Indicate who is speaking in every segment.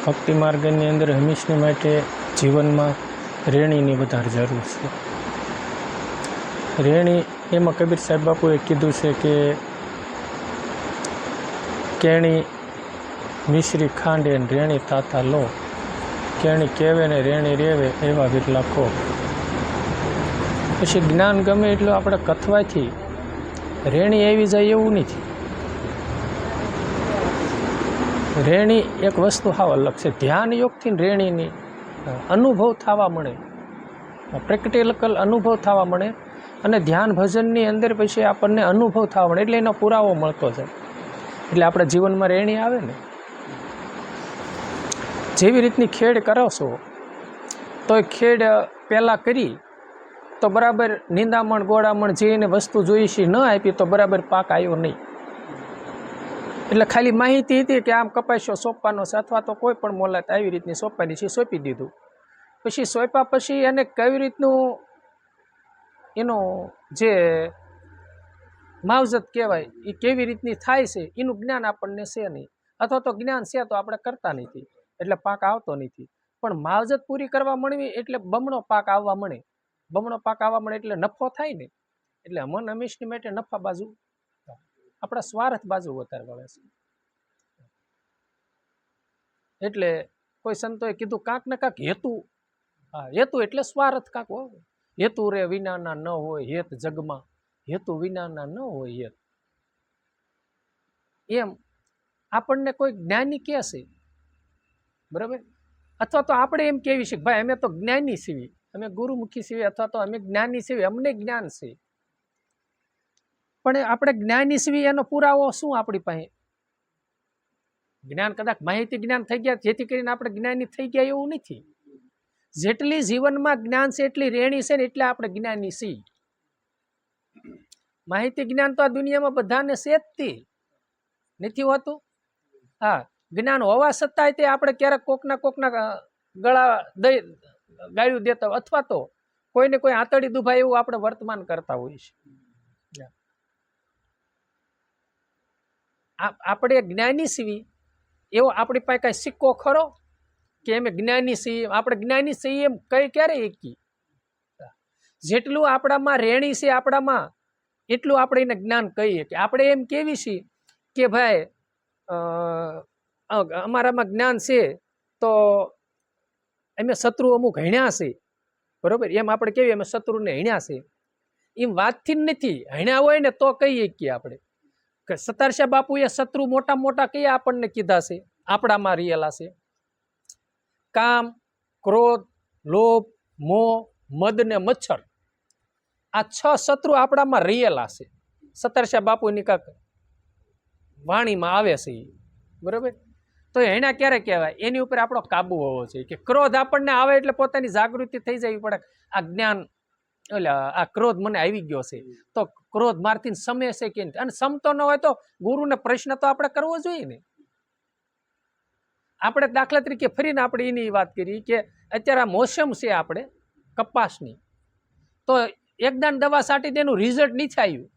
Speaker 1: ભક્તિ માર્ગની અંદર હંમેશને માટે જીવનમાં રેણીની વધારે જરૂર છે. રેણી એમાં કબીર સાહેબ બાપુએ કીધું છે કે કેણી મિશ્રી ખાંડે ને રેણી તાતા લો, કેણી કેવે ને રેણી રેવે એવા વિરલા કો. પછી જ્ઞાન ગમે એટલું આપણે કથવાથી રેણી આવી જાય એવું નથી. રેણી એક વસ્તુ હાવ અલગ છે. ધ્યાન યોગથી રેણીની અનુભવ થવા મળે, પ્રેક્ટિકલ અનુભવ થવા મળે, અને ધ્યાન ભજનની અંદર પછી આપણને અનુભવ થવા મળે, એટલે એનો પુરાવો મળતો છે. એટલે આપણા જીવનમાં રેણી આવે ને, જેવી રીતની ખેડ કરો છો તો એ ખેડ પહેલાં કરી તો બરાબર નિંદામણ ગોળામણ જે એને વસ્તુ જોઈ છે ન આપી તો બરાબર પાક આવ્યો નહીં. એટલે ખાલી માહિતી હતી કે આમ કપાસ્યો સોંપવાનો છે, અથવા તો કોઈ પણ મોલાત આવી રીતની સોંપવાની છે, સોંપી દીધું. પછી સોંપ્યા પછી એને કેવી રીતનું એનું જે માવજત કહેવાય એ કેવી રીતની થાય છે એનું જ્ઞાન આપણને છે નહીં, અથવા તો જ્ઞાન છે તો આપણે કરતા નથી, એટલે પાક આવતો નથી. પણ માવજત પૂરી કરવા મળવી એટલે બમણો પાક આવવા મળે. બમણો પાક આવવા મળે એટલે નફો થાય ને. એટલે મન હંમેશની માટે નફા બાજુ, આપણા સ્વાર્થ બાજુ વધારે વળે છે. એટલે કોઈ સંતોએ કીધું કાંક ને કાંક હેતુ, હા હેતુ એટલે સ્વાર્થ કાંક હોય. હેતુ રે વિનાના ન હોય હેત જગમાં, હેતુ વિનાના ન હોય હેત. એમ આપણને કોઈ જ્ઞાની કહે છે બરાબર, અથવા તો આપણે એમ કહેવી છે કે ભાઈ અમે તો જ્ઞાની છીએ, અમે ગુરુમુખી છીએ, અથવા તો અમે જ્ઞાની છીએ, અમને જ્ઞાન છે. પણ આપણે જ્ઞાની છીએ એનો પુરાવો શું આપણી પાસે? જ્ઞાન કદાચ માહિતી જ્ઞાન થઈ ગયા જેથી કરીને આપણે જ્ઞાની થઈ ગયા એવું નથી. જેટલી જીવનમાં જ્ઞાન છે એટલી રેણી છે ને એટલે આપણે જ્ઞાની છીએ. માહિતી જ્ઞાન તો આ દુનિયામાં બધાને છે જ તે નથી હોતું. હા, જ્ઞાન હોવા છતાંય તે આપણે ક્યારેક કોકના ગળા દઈ ગાળ્યું દેતા, અથવા તો કોઈને કોઈ આંતળી દુભાય એવું આપણે વર્તમાન કરતા હોઈએ છીએ. આપણે જ્ઞાની છીએ એવો આપણી પાસે કઈ સિક્કો ખરો કે અમે જ્ઞાની છીએ? આપણે જ્ઞાની છીએ એમ કઈ ક્યારે એકી? જેટલું આપણામાં રેણી છે આપણામાં એટલું આપણે એને જ્ઞાન કહીએ. કે આપણે એમ કેવી છીએ કે ભાઈ અમારામાં જ્ઞાન છે તો અમે શત્રુ અમુક હણ્યા છે, બરોબર, એમ આપણે કેવી અમે શત્રુને હણ્યા છે. એમ વાતથી જ નથી, હણ્યા હોય ને તો કહીએ કે આપણે સતારશા બાપુએ શત્રુ મોટા મોટા કયા આપણને કીધા છે આપણામાં રિયેલા છે? કામ, ક્રોધ, લોભ, મોહ, મદ ને મચ્છર. આ 6 શત્રુ આપણામાં રિયેલા છે. સતારશા બાપુની કાંક વાણીમાં આવે છે, બરોબર. તો એના ક્યારે કહેવાય? એની ઉપર આપણો કાબુ હોવો જોઈએ. કે ક્રોધ આપણને આવે એટલે પોતાની જાગૃતિ થઈ જવી પડે. આ જ્ઞાન એટલે આ ક્રોધ મને આવી ગયો છે તો ક્રોધ મારથી સમે છે કે નહીં? અને સમતો ન હોય તો ગુરુને પ્રશ્ન તો આપણે કરવો જોઈએ ને. આપણે દાખલા તરીકે ફરીને આપણે એની વાત કરી કે અત્યારે આ મોસમ છે આપણે કપાસની, તો એકદાન દવા છાંટી તેનું રિઝલ્ટ નથી આવ્યું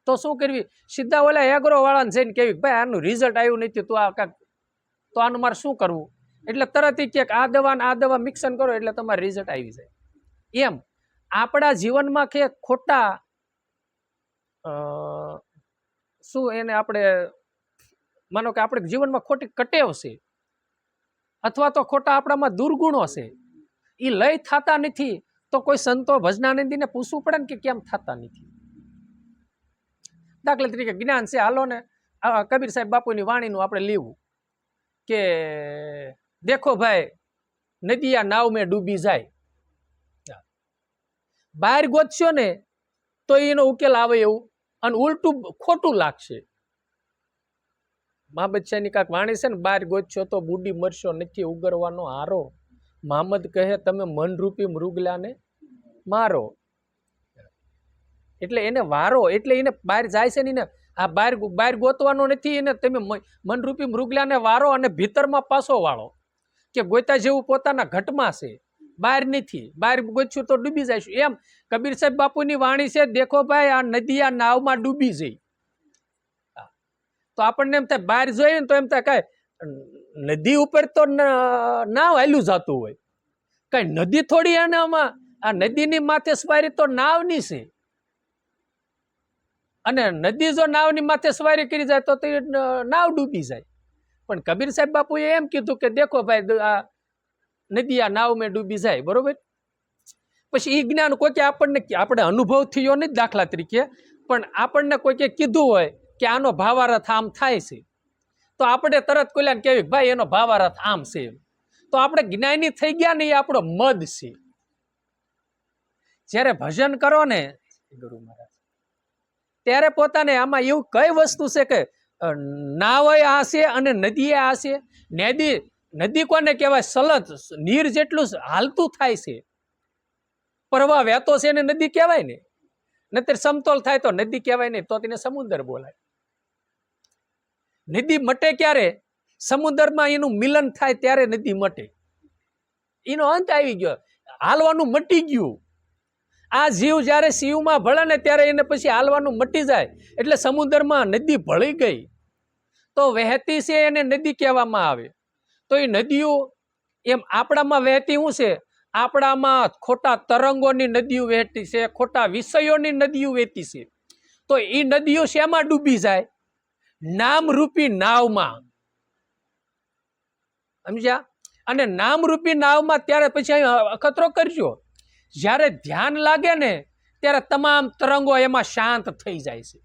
Speaker 1: તો શું કરવી? સીધા ઓલા એગ્રો વાળાને જઈને કહેવી ભાઈ આનું રિઝલ્ટ આવ્યું નથી, તો આ કાંક તો આનું મારે શું કરવું? એટલે તરત કે આ દવા મિક્સન કરો એટલે તમારે રિઝલ્ટ આવી જાય. એમ આપણા જીવનમાં કે ખોટા શું એને આપણે માનો કે આપણે જીવનમાં ખોટી કટેવ છે, અથવા તો ખોટા આપણામાં દુર્ગુણો છે, એ લય થતા નથી તો કોઈ સંતો ભજનાનંદીને પૂછવું પડે ને કે કેમ થતા નથી. દાખલા તરીકે જ્ઞાન છે, હાલો ને કબીર સાહેબ બાપુની વાણીનું આપણે લેવું કે દેખો ભાઈ નદીયા નાવ મેં ડૂબી જાય. બહાર ગોતશો ને તો એનો ઉકેલ આવે એવું, અને ઉલટું ખોટું લાગશે. મા બચ્ચાની કાંક વાણી છે ને, બહાર ગોતશો તો બુડી મરશો નથી ઉગરવાનો હારો. મહમ્મદ કહે તમે મનરૂપી મૃગલાને મારો. એટલે એને વારો, એટલે એને બહાર જાય છે ને એને આ બહાર ગોતવાનો નથી, એને તમે મનરૂપી મૃગલાને વારો અને ભીતરમાં પાછો વાળો. કે ગોતા જેવું પોતાના ઘટમાં છે, બહાર નથી. બહાર ગોતશું તો ડૂબી જઈશું. એમ કબીર સાહેબ બાપુની વાણી છે, દેખો ભાઈ આ નદી આ નાવમાં ડૂબી જઈ. તો આપણને એમ થાય બહાર જોઈએ ને તો એમ થાય કાંઈ નદી ઉપર તો નાવ હાલ્યું જતું હોય, કઈ નદી થોડી આનામાં, આ નદીની માથે સવારી તો નાવની છે, અને નદી જો નાવની માથે સવારી કરી જાય તો નાવ ડૂબી જાય. પણ કબીર સાહેબ બાપુએ એમ કીધું કે દેખો ભાઈ, આ નદી આ નાવ મેં ડૂબી જાય, બરોબર. પછી એ જ્ઞાન કોઈ આપણને, આપણે અનુભવ થયો નથી દાખલા તરીકે, પણ આપણને કોઈકે કીધું હોય કે આનો ભાવાર્થ આમ થાય છે, તો આપણે તરત કોઈલાને કહેવી ભાઈ એનો ભાવાર્થ આમ છે, તો આપણે જ્ઞાની થઈ ગયા ને, એ આપણો મદ છે. જ્યારે ભજન કરો ને ગુરુ મહારાજ, ત્યારે પોતાને આમાં એવું કઈ વસ્તુ છે કે નાવ આ છે અને નદી આ છે. નદી કોને કહેવાય? સલત નીર જેટલું હાલતું થાય છે, પ્રવાહ વહેતો છે એને નદી કહેવાય ને. નતર સમતોલ થાય તો નદી કહેવાય નહીં, તો તેને સમુદ્ર બોલાય. નદી મટે ક્યારે? સમુદ્રમાં એનું મિલન થાય ત્યારે નદી મટે. એનો અંત આવી ગયો, હાલવાનું મટી ગયું. આ જીવ જ્યારે શિવમાં ભળે ને ત્યારે એને પછી હાલવાનું મટી જાય, એટલે સમુદ્રમાં નદી ભળી ગઈ. તો વહેતી છે એને નદી કહેવામાં આવે. તો એ નદીઓ એમ આપણામાં વહેતી શું છે? આપણામાં ખોટા તરંગોની નદીઓ વહેતી છે, ખોટા વિષયોની નદીઓ વહેતી છે. તો એ નદીઓ શેમાં ડૂબી જાય? નામરૂપી નાવમાં. સમજ્યા? અને નામરૂપી નાવમાં ત્યારે પછી અખતરો કરજો, જ્યારે ધ્યાન લાગે ને ત્યારે તમામ તરંગો એમાં શાંત થઈ જાય છે.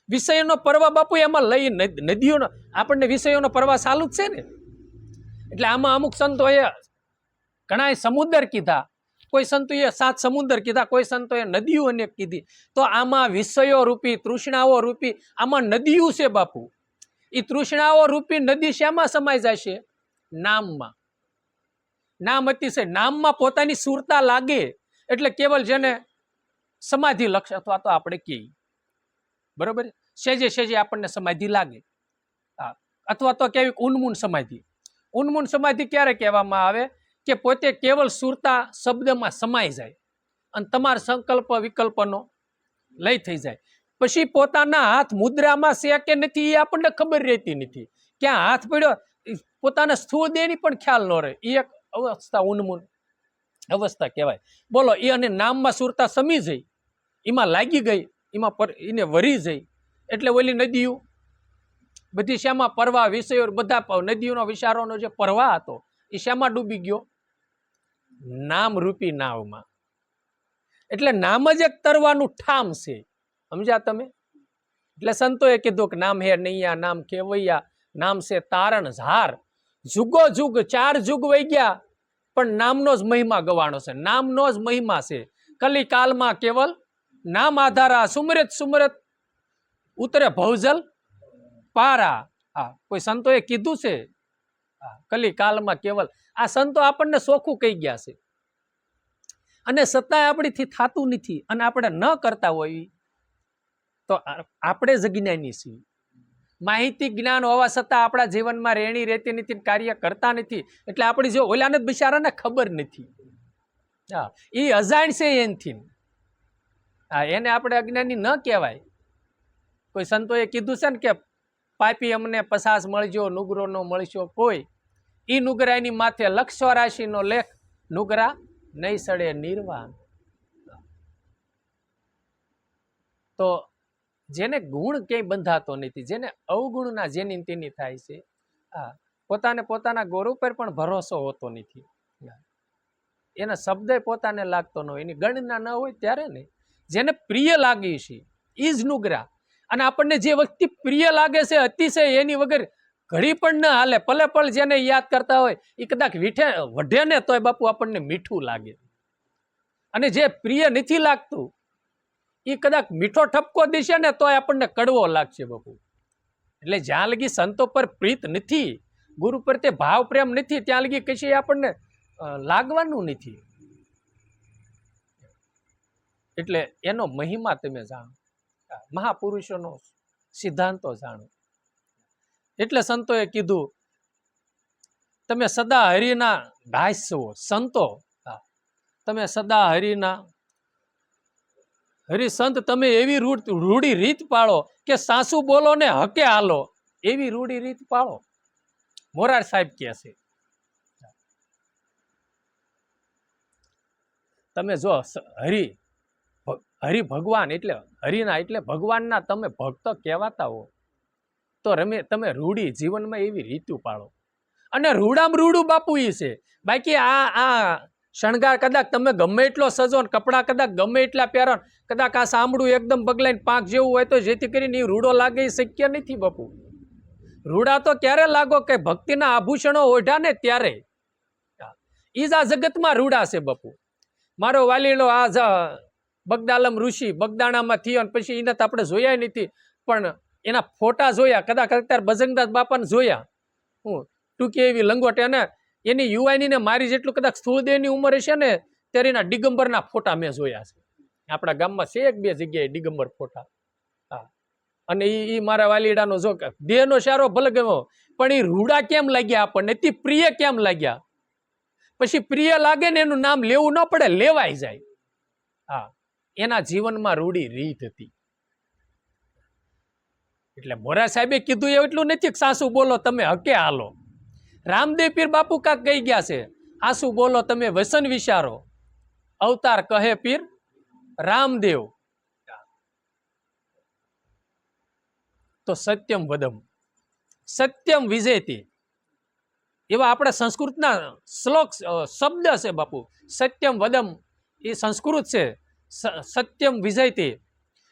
Speaker 1: વિષયોનો પ્રવાહ બાપુ એમાં લઈ, નદીઓનો આપણને વિષયોનો પ્રવાહ ચાલુ જ છે ને. એટલે આમાં અમુક સંતોએ ઘણા સમુદ્ર કીધા, કોઈ સંતોએ 7 સમુદ્ર કીધા, કોઈ સંતોએ નદીઓ અનેક કીધી. તો આમાં વિષયો રૂપી, તૃષ્ણાઓ રૂપી આમાં નદીઓ છે બાપુ. એ તૃષ્ણાઓ રૂપી નદી શેમાં સમાઈ જાય છે? નામમાં. નામ અતિશય, નામમાં પોતાની સુરતા લાગે એટલે કેવલ જેને સમાધિ લક્ષ, અથવા તો આપણે કહીએ બરોબર, સેજે સેજે આપણને સમાધિ લાગે, અથવા તો કેવી ઉન્મૂન સમાધિ. ઉન્મૂન સમાધિ ક્યારે કહેવામાં આવે? કે પોતે કેવલ સુરતા શબ્દમાં સમાઈ જાય અને તમારા સંકલ્પ વિકલ્પનો લય થઈ જાય. પછી પોતાના હાથ મુદ્રામાં છે કે નથી એ આપણને ખબર રહેતી નથી. ક્યાં હાથ પડ્યો પોતાના સ્થૂળ દેહની પણ ખ્યાલ ન રહે. એ એક અવસ્થા ઉન્મૂન અવસ્થા કહેવાય. બોલો, એ અને નામમાં સુરતા સમી જઈ, એમાં લાગી ગઈ, એમાં એને વરી જઈ, એટલે ઓલી નદીઓ બધી શામાં પ્રવાહ, વિષયો બધા નદીઓનો વિચારોનો જે પ્રવાહ હતો એ શામાં ડૂબી ગયો? નામરૂપી નાવમાં. એટલે નામ જ એક તરવાનું ઠામ છે. સમજ્યા તમે? એટલે સંતોએ કીધું કે નામ હે નૈયા, નામ કેવૈયા, નામ છે તારણ ઝાર. જુગો જુગ 4 જુગ વહી ગયા, પણ નામનો જ મહિમા ગવાનો છે. નામનો જ મહિમા છે. કલી કાલમાં કેવલ નામ આધારા, સુમરત સુમરત ઉતરે ભવજલ પારા. હા, કોઈ સંતોએ કીધું છે. કલી કાલમાં કેવલ. આ સંતો આપણને ચોખ્ખું કહી ગયા છે, અને છતાંય આપણીથી થતું નથી. અને આપણે ન કરતા હોય તો આપણે જ જ્ઞાની છીએ. માહિતી જ્ઞાન હોવા છતાં આપણા જીવનમાં રેણી રહેતી નથી, કાર્ય કરતા નથી. એટલે આપણી જો ઓલાને બિચારાને ખબર નથી. હા, એ અજાણ છે એનથી. હા, એને આપણે અજ્ઞાની ન કહેવાય. કોઈ સંતોએ કીધું છે ને કે પાપી અમને 50 મળજો, નુગરો નો મળશો કોઈ. ઈ નુગરાની માથે 184 નો લેખ, નુગરા નહીં સડે નિર્વાણ. તો જેને ગુણ ક્યાંય બંધાતો નથી, જેને અવગુણના જેની તેની થાય છે, હા, પોતાને પોતાના ગુરુ પર પણ ભરોસો હોતો નથી. એના શબ્દ પોતાને લાગતો ન હોય, એની ગણના ન હોય ત્યારે ને. જેને પ્રિય લાગી છે એ જ નુગરા. અને આપણને જે વ્યક્તિ પ્રિય લાગે છે અતિશય, એની વગર ઘડી પણ ન હાલે. પલે પલ જેને યાદ કરતા હોય એ કદાચ વઢે ને તોય બાપુ આપણને મીઠું લાગે. અને જે પ્રિય નથી લાગતું એ કદાચ મીઠો ઠપકો દેશે ને તોય આપણને કડવો લાગશે બાપુ. એટલે જ્યાં લગી સંતો પર પ્રીત નથી, ગુરુ પર તે ભાવ પ્રેમ નથી, ત્યાં લગી કશી આપણને લાગવાનું નથી. એટલે એનો મહિમા તમે જાણો, મહાપુરુષોનો સિદ્ધાંતો જાણો. એટલે સંતોએ કીધું તમે સદા હરિના દાસ છો. સંતો તમે સદા હરિના હરિસંત, તમે એવી રૂઢી રીત પાળો કે સાસુ બોલો ને હકે હાલો, એવી રૂઢી રીત પાળો. મોરાર સાહેબ કહે છે, તમે જો હરિ ભગવાન એટલે હરિના એટલે ભગવાનના તમે ભક્ત કહેવાતા હો તો તમે રૂડી જીવનમાં એવી રીતું પાડો. અને રૂડામાં રૂડું બાપુ ઈ છે. બાકી આ શણગાર કદાચ તમે ગમે એટલો સજો ને કપડા કદાચ ગમે એટલા પહેરો, કદાચ આ સાંભળું એકદમ બગલાઈને પાંખ જેવું હોય તો જેથી કરીને એ રૂડો લાગે એ શક્ય નથી બાપુ. રૂડા તો ક્યારે લાગો કે ભક્તિના આભૂષણો ઓઢા ને ત્યારે. ઈ જ આ જગતમાં રૂડા છે બાપુ. મારો વાલીનો આ બગદાલમ ઋષિ બગદાણામાં થયો અને પછી એને તો આપણે જોયા નથી, પણ એના ફોટા જોયા, કદાચ અત્યારે બજરંગદાસ બાપાને જોયા. હું ટૂંકી એવી લંગોટ, અને એની યુવાનીને મારી જેટલું કદાચ સ્થૂળદેવની ઉંમર હશે ને ત્યારે એના દિગંબરના ફોટા મેં જોયા છે. આપણા ગામમાં છે એક બે જગ્યાએ દિગંબર ફોટા. હા, અને એ મારા વાલીડાનો જો દેહનો સારો ભલે ગયો, પણ એ રૂડા કેમ લાગ્યા આપણને, તે પ્રિય કેમ લાગ્યા? પછી પ્રિય લાગે ને એનું નામ લેવું ન પડે, લેવાય જાય. હા, એના જીવનમાં રૂડી રીત હતી. એટલે મોરા સાહેબે કીધું એટલું નથી કે સાસુ બોલો તમે હકે હાલો. રામદેવ પીર બાપુ કાક કહી ગયા છે, આસુ બોલો તમે વસન વિચારો, અવતાર કહે પીર રામદેવ. તો સત્યમ વદમ, સત્યમ વિજયતી, એવા આપણે સંસ્કૃતના શ્લોક શબ્દ છે બાપુ. સત્યમ વદમ એ સંસ્કૃત છે, સત્યમ વિજયતી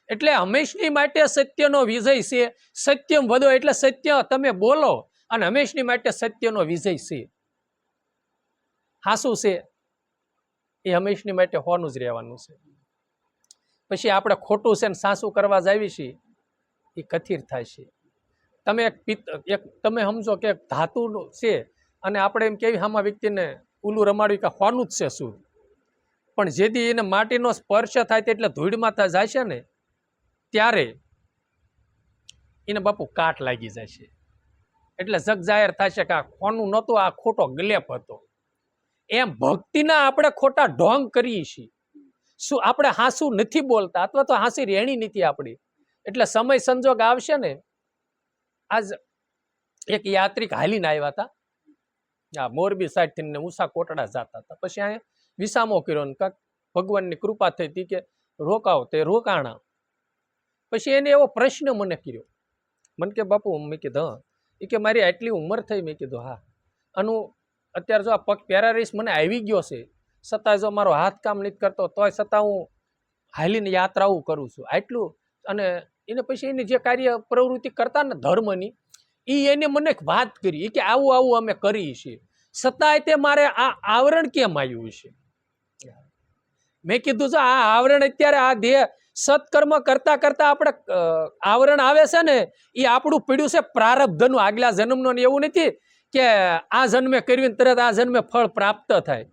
Speaker 1: એટલે હંમેશની માટે સત્યનો વિજય છે. સત્યમ વદો એટલે સત્ય તમે બોલો, અને હંમેશની માટે સત્યનો વિજય છે. હાસું છે એ હંમેશની માટે હોનું જ રહેવાનું છે. પછી આપણે ખોટું છે ને સાસું કરવા જાવી છીએ એ કથિર થાય છે. તમે એક તમે સમજો કે ધાતુનું છે અને આપણે એમ કેવી હામા વ્યક્તિને ઉલું રમાડ્યું કે હોનું જ છે શું, પણ જેથી એને માટીનો સ્પર્શ થાય એટલે ધૂળમાં જાય છે ને ત્યારે એને બાપુ કાટ લાગી જાય છે. એટલે જગ જાહેર થાય છે કે આ ખોનું નહોતું, આ ખોટો ગલેપ હતો. એમ ભક્તિના આપણે ખોટા ઢોંગ કરીએ છીએ. શું આપણે હાસું નથી બોલતા અથવા તો હાસી રેણી નથી આપણી. એટલે સમય સંજોગ આવશે ને. આજ એક યાત્રિક હાલીને આવ્યા હતા, મોરબી સાઈડ થી ઉષા કોટડા જતા હતા. પછી અહીંયા વિસામો કર્યો ને કાંક ભગવાનની કૃપા થઈ હતી કે રોકાવ, તે રોકાણા. પછી એને એવો પ્રશ્ન મને કર્યો, મને કે બાપુ, મેં કીધું હા. એ કે મારી આટલી ઉંમર થઈ. મેં કીધું હા. આનું અત્યારે જો આ પગ પેરાલીસ મને આવી ગયો છે, છતાં જો મારો હાથ કામ નથી કરતો તોય છતાં હું હાલીને યાત્રાઓ કરું છું આટલું. અને એને પછી એની જે કાર્ય પ્રવૃત્તિ કરતા ને ધર્મની, એને મને વાત કરી કે આવું આવું અમે કરીએ છીએ, છતાંય તે મારે આ આવરણ કેમ આવ્યું છે. મેં કીધું જો આ આવરણ અત્યારે આ દેહ સત્કર્મ કરતા કરતા આપણે આવરણ આવે છે ને, એ આપણું પીડ્યું છે પ્રારબ્ધનું, આગલા જન્મનું. એવું નથી કે આ જન્મે કરવીને તરત આ જન્મે ફળ પ્રાપ્ત થાય.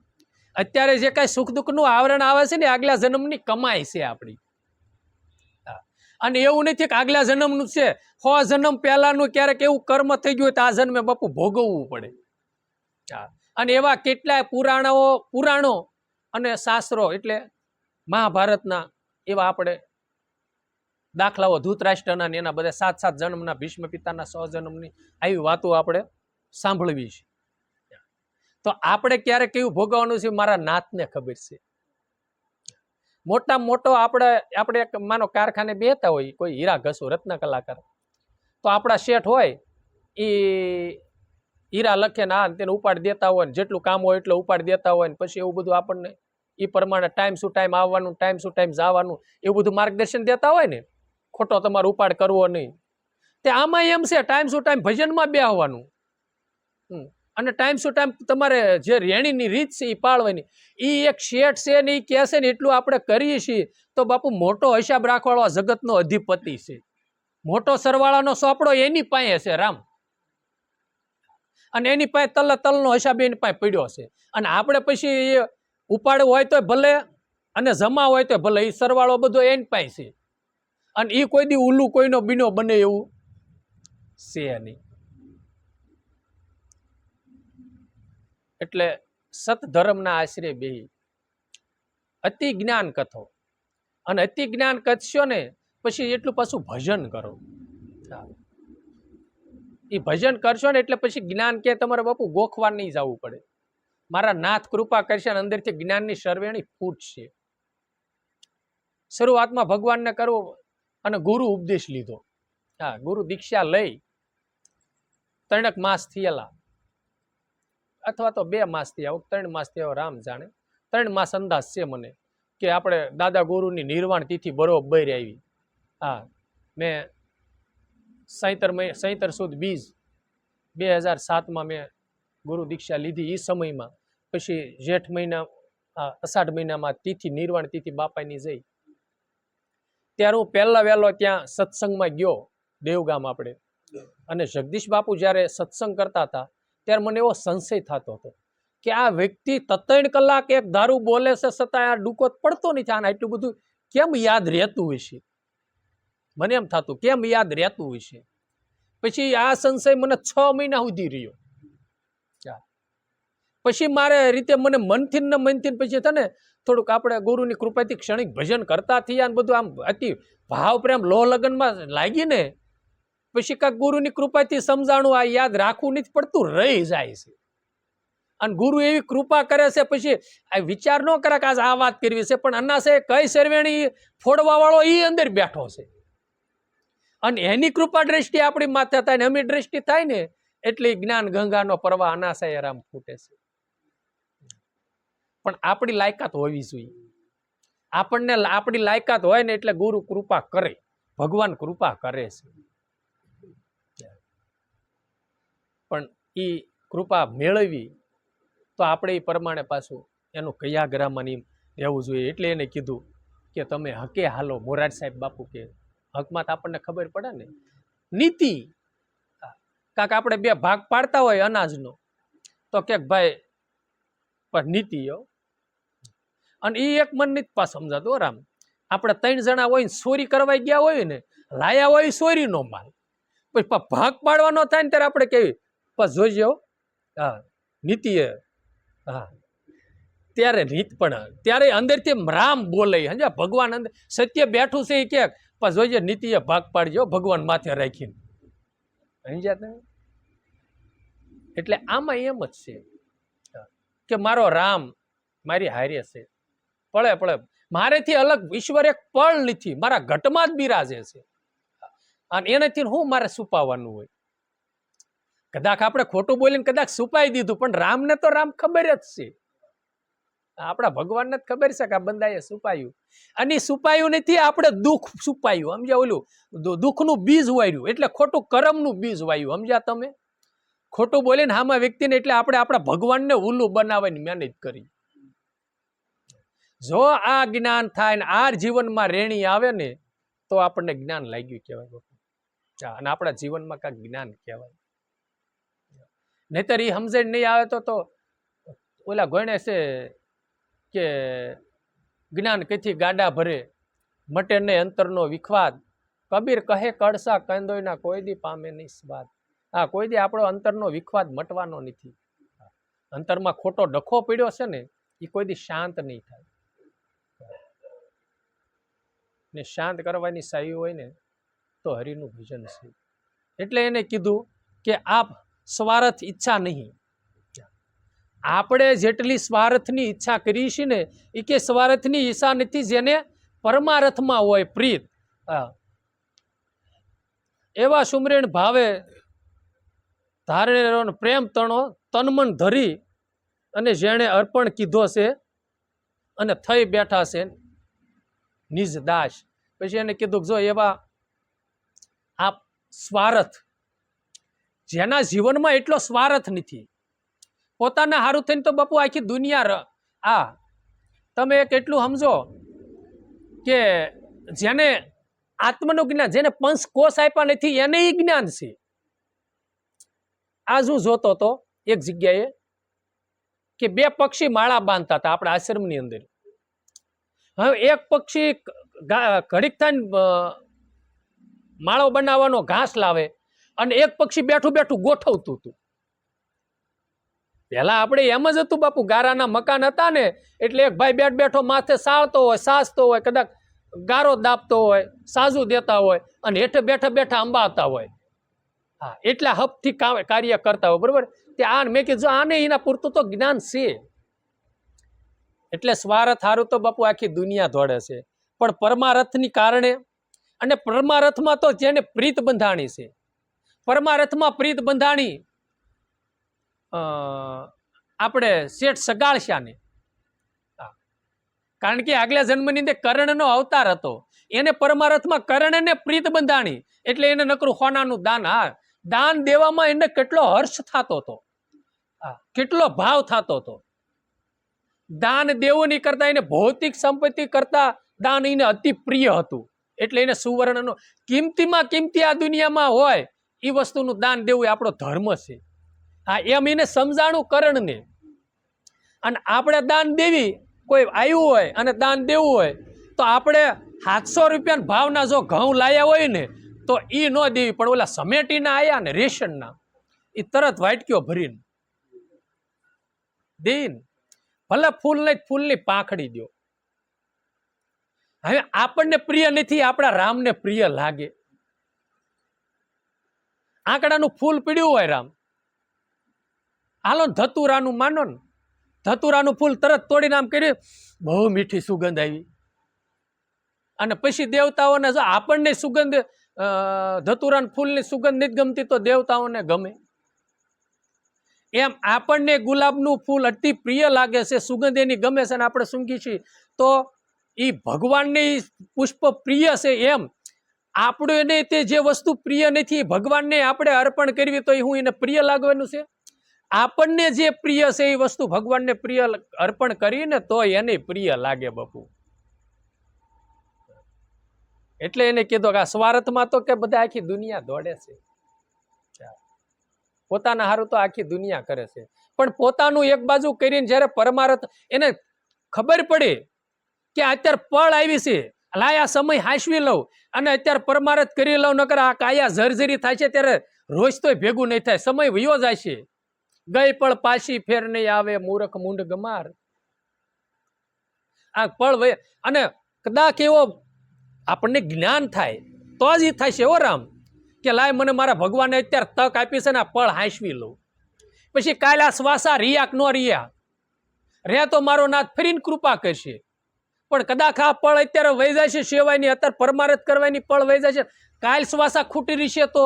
Speaker 1: અત્યારે જે કાંઈ સુખ દુઃખનું આવરણ આવે છે ને આગલા જન્મની કમાઈ છે આપણી. અને એવું નથી કે આગલા જન્મનું છે, 100 જન્મ પહેલાનું ક્યારેક એવું કર્મ થઈ ગયું હોય તો આ જન્મે બાપુ ભોગવવું પડે. અને એવા કેટલાય પુરાણો અને શાસ્ત્રો એટલે મહાભારતના એવા આપણે દાખલાઓ, ધૃતરાષ્ટ્રના ને એના બધા 7 જન્મના, ભીષ્મ પિતાના 100 જન્મની આવી વાતો આપણે સાંભળવી છે. તો આપણે ક્યારેક કેવું ભોગવવાનું છે મારા નાથને ખબર છે. મોટામાં મોટો આપણે એક માનો કારખાને બેતા હોય, કોઈ હીરા ઘસુ રત્ન કલાકાર, તો આપણા શેઠ હોય એ હીરા લખે ને તેને ઉપાડી દેતા હોય ને જેટલું કામ હોય એટલું ઉપાડી દેતા હોય ને પછી એવું બધું આપણને એ પ્રમાણે ટાઈમ ટુ ટાઈમ આવવાનું, ટાઈમ ટુ ટાઈમ જવાનું, એવું બધું માર્ગદર્શન દેતા હોય ને, ખોટો તમારો ઉપાડ કરવો નહીં. તે આમાં એમ છે ટાઈમ ટુ ટાઈમ ભજનમાં બેહવાનું, અને ટાઈમ ટુ ટાઈમ તમારે જે રેણીની રીત છે એ પાળવાની. એ એક શેઠ છે ને એ કહે છે ને એટલું આપણે કરીએ છીએ તો બાપુ મોટો હિસાબ રાખવાળો જગતનો અધિપતિ છે. મોટો સરવાળાનો સોપડો એની પાસે છે રામ, અને એની પાસે તલનો હિસાબ એની પાસે પડ્યો છે. અને આપણે પછી એ ઉપાડ હોય તો ભલે અને જમા હોય તો ભલે, એ સરવાળો બધો એની પાસે છે. અને એ કોઈ દી ઉલ્લું કોઈનો બીનો બને એવું છે નહીં. એટલે સતધર્મના આશરે બેહી અતિ જ્ઞાન કથો, અને અતિ જ્ઞાન કથશો ને પછી એટલું પાછું ભજન કરો. એ ભજન કરશો ને એટલે પછી જ્ઞાન કે તમારે બાપુ ગોખવા નહીં જવું પડે. મારા નાથ કૃપા કરશે અને અંદરથી જ્ઞાનની સર્વેણી ફૂટશે. શરૂઆતમાં ભગવાનને કરવો અને ગુરુ ઉપદેશ લીધો. હા, ગુરુ દીક્ષા લઈ 3 માસ થયેલા અથવા તો 2 માસ થયા, 3 માસ થયા, રામ જાણે. 3 માસ અંદાજ છે મને કે આપણે દાદા ગુરુની નિર્વાણ તિથિ બરોબર આવી. હા, મેં 17 સુદ બીજ 2007માં મેં ગુરુ દીક્ષા લીધી. એ સમયમાં પછી જેઠ મહિના અષાઢ મહિનામાં તિથિ નિર્વાણ તિથિ બાપાની જઈ. ત્યારે હું પહેલા વહેલો ત્યાં સત્સંગમાં ગયો દેવગામ આપણે. અને જગદીશ બાપુ જ્યારે સત્સંગ કરતા હતા ત્યારે મને એવો સંશય થતો હતો કે આ વ્યક્તિ 3 કલાક એક ધારું બોલે છે છતાં આ ડૂકો પડતો નથી. આને આટલું બધું કેમ યાદ રહેતું હશે? મને એમ થતું કેમ યાદ રહેતું હશે. પછી આ સંશય મને 6 મહિના સુધી રહ્યો. પછી મારે રીતે મને મનથી પછી તને થોડુંક આપણે ગુરુની કૃપાથી ક્ષણિક ભજન કરતા થયા ને બધું આમ અતિ ભાવ પ્રેમ લોહ લગનમાં લાગી ને પછી કાંઈક ગુરુની કૃપાથી સમજાણું આ યાદ રાખવું નથી પડતું, રહી જાય છે. અને ગુરુ એવી કૃપા કરે છે પછી આ વિચાર ન કરે કે આજ આ વાત કરવી છે, પણ અનાસે કઈ સર્વેણી ફોડવા વાળો એ અંદર બેઠો છે. અને એની કૃપા દ્રષ્ટિ આપણી માથે થાય ને અમી દ્રષ્ટિ થાય ને એટલે જ્ઞાન ગંગાનો પ્રવાહ અનાશય આરામ ફૂટે છે. પણ આપણી લાયકાત હોવી જોઈએ. આપણને આપણી લાયકાત હોય ને એટલે ગુરુ કૃપા કરે, ભગવાન કૃપા કરે છે. પણ એ કૃપા મેળવી તો આપણે એ પ્રમાણે પાછું એનું કયાગ્રામાં રહેવું જોઈએ. એટલે એને કીધું કે તમે હકે હાલો. મોરાર સાહેબ બાપુ કે હકમાં તો આપણને ખબર પડે ને. નીતિ કાંક આપણે 2 ભાગ પાડતા હોય અનાજનો તો ક્યાંક ભાઈ પણ નીતિ અને એ એક મન નથી પા સમજાતો રામ. આપણે 3 જણા હોય ને ચોરી કરવા ગયા હોય ને લાયા હોય ચોરીનો માલ, પછી ભાગ પાડવાનો થાય ને ત્યારે આપણે કેવી બસ જોઈજો. હા, નીતિ હા ત્યારે રીત પણ ત્યારે અંદરથી રામ બોલે. હે ભગવાન અંદર સત્ય બેઠું છે એ કે પણ જોઈજે નીતિએ ભાગ પાડજો ભગવાન માથે રાખીને. સમજ્યા તમે? એટલે આમાં એમ જ છે કે મારો રામ મારી હારે છે પળે પળે. મારેથી અલગ ઈશ્વર એક પળ નથી, મારા ઘટમાં જ બિરાજે છે. અને એનાથી હું મારે છુપાવવાનું હોય? કદાચ આપણે ખોટું બોલીને કદાચ છુપાઈ દીધું, પણ રામને તો રામ ખબર જ છે. આપણા ભગવાનને જ ખબર છે કે આ બંદાએ છુપાયું. અને છુપાયું નથી, આપણે દુઃખ છુપાયું. સમજ્યા? ઓલું દુઃખનું બીજ વાર્યું એટલે ખોટું કર્મનું બીજ વાર્યું. સમજ્યા તમે? ખોટું બોલીને હામાં વ્યક્તિને એટલે આપણે આપણા ભગવાનને ઉલ્લું બનાવવાની મહેનત કરી. જો આ જ્ઞાન થાય ને આ જીવનમાં રેણી આવે ને તો આપણને જ્ઞાન લાગ્યું કહેવાય. અને આપણા જીવનમાં કાંઈક જ્ઞાન કહેવાય. નહીતર એ સમજણ નહીં આવે તો ઓલા ગણે છે કે જ્ઞાન કથી ગાડા ભરે મટે ને અંતરનો વિખવાદ. કબીર કહે કળસા કંદોયના કોઈ દી પામે નહીં સ્વાદ. હા, કોઈ દી આપણો અંતરનો વિખવાદ મટવાનો નથી. અંતરમાં ખોટો ડખો પડ્યો છે ને એ કોઈ દી શાંત નહીં થાય. ને શાંત કરવાની સાઈ હોય ને તો હરિનું ભજન છે. એટલે એને કીધું કે આપ સ્વાર્થ ઈચ્છા નહીં. આપણે જેટલી સ્વાર્થની ઈચ્છા કરી છે ને એ કે સ્વાર્થની ઈચ્છા નથી જેને પરમાર્થમાં હોય પ્રીત. એવા સુમરેણ ભાવે ધારે પ્રેમ તણો તનમન ધરી અને જેણે અર્પણ કીધો છે અને થઈ બેઠા છે નિજ દાસ. પછી એને કીધું જો એવા આપ સ્વાર્થ જેના જીવનમાં એટલો સ્વાર્થ નથી, પોતાના હારું થઈને તો બાપુ આખી દુનિયા તમે કેટલું સમજો કે જેને આત્મનું જ્ઞાન, જેને પંચકોશ આપ્યા નથી એને ઈ જ્ઞાન છે. આ હું જોતો હતો એક જગ્યાએ કે 2 પક્ષી માળા બાંધતા હતા આપણા આશ્રમની અંદર. હવે એક પક્ષી ઘડીક થઈને માળો બનાવવાનો ઘાસ લાવે અને એક પક્ષી બેઠું બેઠું ગોઠવતું હતું. પેલા આપણે એમ જ હતું બાપુ, ગારાના મકાન હતા ને એટલે એક ભાઈ બેઠો માથે સાળતો હોય, સાસતો હોય, કદાચ ગારો દાબતો હોય, સાજુ દેતા હોય અને હેઠે બેઠા અંબાતા હોય. હા, એટલા હપથી કાર્ય કરતા હોય, બરોબર. તે આ મેં કીધું આને એના પૂરતું તો જ્ઞાન છે. એટલે સ્વાર્થ હારું તો બાપુ આખી દુનિયા દોડે છે, પણ પરમારથની કારણે, અને પરમારથમાં તો જેને પ્રીત બંધાણી છે, પરમારથમાં પ્રીત બંધાણી આપણે શેઠ સગાળશાને, કારણ કે આગલા જન્મની અંદર કર્ણનો અવતાર હતો, એને પરમારથમાં કર્ણને પ્રીત બંધાણી, એટલે એને નકરું સોનાનું દાન, હા, દાન દેવામાં એને કેટલો હર્ષ થતો હતો, કેટલો ભાવ થતો હતો. દાન દેવું નહીં કરતા એને ભૌતિક સંપત્તિ કરતા દાન એને અતિ પ્રિય હતું, એટલે એને સુવર્ણનો કિંમતીમાં કિંમતી આ દુનિયામાં હોય એ વસ્તુનું દાન દેવું એ આપણો ધર્મ છે. હા, એમ એને સમજાણું કર્ણને. અને આપણે દાન દેવી, કોઈ આવ્યું હોય અને દાન દેવું હોય તો આપણે 700 રૂપિયાના ભાવના જો ઘઉં લાયા હોય ને તો એ ન દેવી, પણ ઓલા સમેટીના આયા ને રેશનના, એ તરત વાટકીઓ ભરીને દેન, ભલે ફૂલ નહીં, ફૂલની પાંખડી દો. હવે આપણને પ્રિય નથી, આપણા રામને પ્રિય લાગે. આંકડાનું ફૂલ પીડ્યું હોય રામ, હાલો ને ધતુરાનું માનો ને, ધતુરાનું ફૂલ તરત તોડીને આમ કર્યું, બહુ મીઠી સુગંધ આવી. અને પછી દેવતાઓને જો આપણને સુગંધ ધતુરાના ફૂલની સુગંધ નથી ગમતી તો દેવતાઓને ગમે. એમ આપણને ગુલાબનું ફૂલ અતિ પ્રિય લાગે છે, સુગંધ એની ગમે છે, અને આપણે સૂંઘી છીએ તો એ ભગવાનની પુષ્પ પ્રિય છે. એમ આપણું એને તે જે વસ્તુ પ્રિય નથી ભગવાનને આપણે અર્પણ કરવી તો એ હું એને પ્રિય લાગવાનું છે. આપણને જે પ્રિય છે એ વસ્તુ ભગવાનને પ્રિય અર્પણ કરીને તો એને પ્રિય લાગે બાપુ. એટલે એને કીધું કે આ સ્વાર્થમાં તો કે બધા આખી દુનિયા દોડે છે, પોતાના હારું તો આખી દુનિયા કરે છે, પણ પોતાનું એક બાજુ કરીને જયારે પરમારથ એને ખબર પડે કે અત્યારે પળ આવી છે, લાયા સમય હાંસવી લઉં અને અત્યારે પરમારથ કરી લઉં, નકર આ કાયા જર્જરી થાય છે ત્યારે રોજ તોય ભેગું નહીં થાય, સમય વયો જાય છે. ગઈ પળ પાછી ફેર નહીં આવે, મૂર્ખ મૂંડ ગમાર. આ પળ વય, અને કદાચ એવો આપણને જ્ઞાન થાય તો જ એ થાય છે હો રામ, કે લાય મને મારા ભગવાને અત્યારે તક આપી છે ને આ પળ હાંસવી લઉં. પછી કાલે આ શ્વાસા રિયા કે ન રિયા રે તો મારો નાથ ફરીને કૃપા કરશે, પણ કદાચ આ પળ અત્યારે વહી જાય છે સેવાયની, અત્યારે પરમારથ કરવાની પળ વહી જાય છે, કાલ શ્વાસા ખૂટી રહેશે તો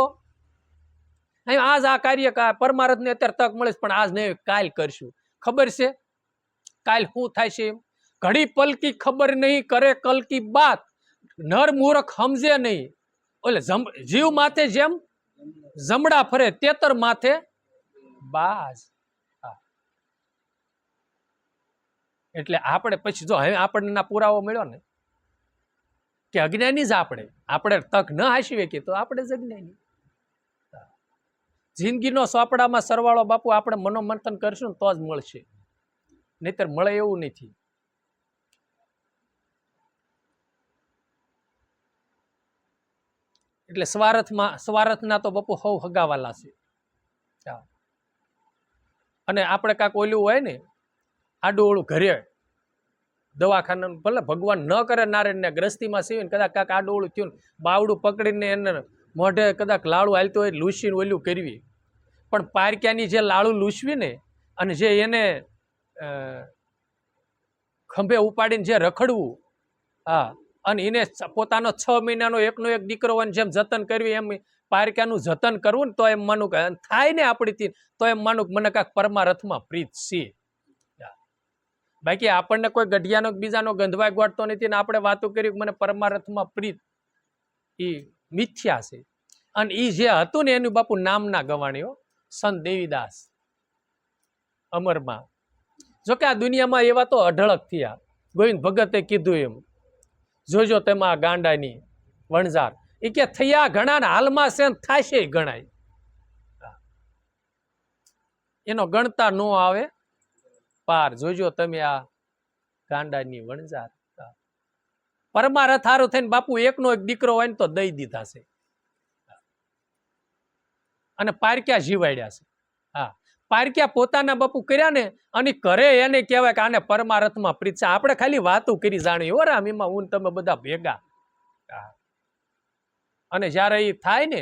Speaker 1: આજ આ કાર્ય પરમારથને અત્યારે તક મળે છે, પણ આજ નહીં કાલ કરશું. ખબર છે કાલ શું થાય છે? ઘડી પલકી ખબર નહીં, કરે કલ કી બાત, નર મૂર્ખ સમજે નહીં. ઓલે જીવ માથે જેમ જમડા ફરે, તેતર માથે બાજ. એટલે આપણે પછી જો હવે આપણને પુરાવો મળ્યો ને કે અજ્ઞાની જ આપણે તક ન હાંસી કે તો આપણે જ અજ્ઞાની. જિંદગીનો સોપડામાં સરવાળો બાપુ આપણે મનોમંથન કરશું ને તો જ મળશે, નહીતર મળે એવું નથી. એટલે સ્વાર્થના તો બાપુ હવ હગાવાલા છે. અને આપણે કાંક ઓલું હોય ને આડું ઓળું ઘરે દવાખાના, ભલે ભગવાન ન કરે નારાયણને ગ્રસ્તીમાં સીવીને કદાચ કાંક આડું ઓળું થયું, બાવડું પકડીને એને મોઢે કદાચ લાડુ હાલતું હોય લૂસીને ઓલું કરવી, પણ પારક્યાની જે લાડુ લૂસવી ને અને જે એને ખંભે ઉપાડીને જે રખડવું, હા, અને એને પોતાનો 6 મહિનાનો એકનો એક દીકરો હોય જેમ જતન કરવી એમ પારક્યાનું જતન કરવું ને તો એમ માનું કે થાય ને આપણીથી તો એમ માનું કે મને કાંઈક પરમારથમાં પ્રીત છે. બાકી આપણને કોઈ ગઢિયાનો બીજાનો ગંધવાય ગોઠતો નથી ને આપણે વાતો કરી મને પરમારથમાં પ્રીત, એ મિથ્યા છે. અને એ જે હતું ને એનું બાપુ નામ ના ગવાણીઓ, સંત દેવીદાસ અમરમાં. જોકે આ દુનિયામાં એવા તો અઢળક થયા, ગોવિંદ ભગતે કીધું એમ, જોજો તેમાં ગાંડાની વણઝાર, એ કે થયા ઘણા ને હાલમાં છે થાશે ગણાય, એનો ગણતા નો આવે પાર. જોજો તમે આ ગાંડાની વણઝાર. પરમારથ હારું થઈને બાપુ એકનો એક દીકરો હોય ને તો દઈ દીધા છે અને પારક્યા જીવાડ્યા છે. હા, પારક્યા પોતાના બાપુ કર્યા ને અને કરે એને કહેવાય કે આને પરમારથમાં પ્રીત છે. આપણે ખાલી વાતો કરી જાણી હો રામ, એમાં હું તમે બધા ભેગા. અને જયારે એ થાય ને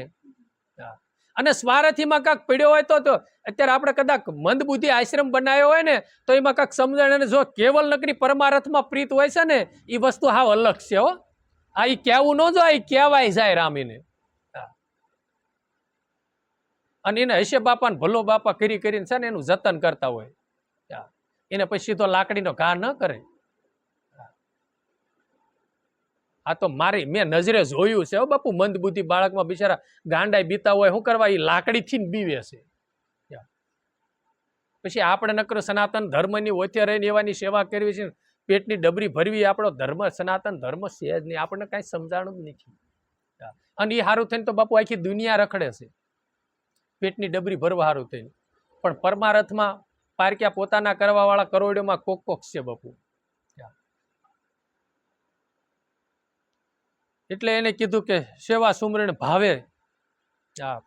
Speaker 1: અને સ્વાર્થીમાં કાંક પડ્યો હોય તો અત્યારે આપણે કદાચ મંદબુદ્ધિ આશ્રમ બનાવ્યો હોય ને તો એમાં કાંક સમજણ, અને જો કેવલ નકરી પરમારથમાં પ્રીત હોય છે ને એ વસ્તુ હાવ અલગ છે હો. આ એ કહેવું ન જો, એ કહેવાય જાય રામીને. અને એને હશે બાપા ને ભલો બાપા કરી કરીને છે ને એનું જતન કરતા હોય, એને પછી તો લાકડીનો ઘા ન કરે. આ તો મેં નજરે જોયું છે હો બાપુ, મંદબુદ્ધિ બાળકમાં બિચારા ગાંડાઈ બીતા હોય, શું કરવા એ લાકડીથી જ બીવે છે. પછી આપણે નકરો સનાતન ધર્મની ઓથે રહીને એવાની સેવા કરવી છે, પેટની ડબરી ભરવી આપણો ધર્મ સનાતન ધર્મ છે જ નહીં, આપણને કાંઈ સમજાણું જ નથી. અને એ સારું થઈને તો બાપુ આખી દુનિયા રખડે છે પેટની ડબરી ભરવા સારું થઈને, પણ પરમારથમાં પારક્યા પોતાના કરવા વાળા કરોડોમાં કોક છે બાપુ. એટલે એને કીધું કે સેવા સુમરણ ભાવે,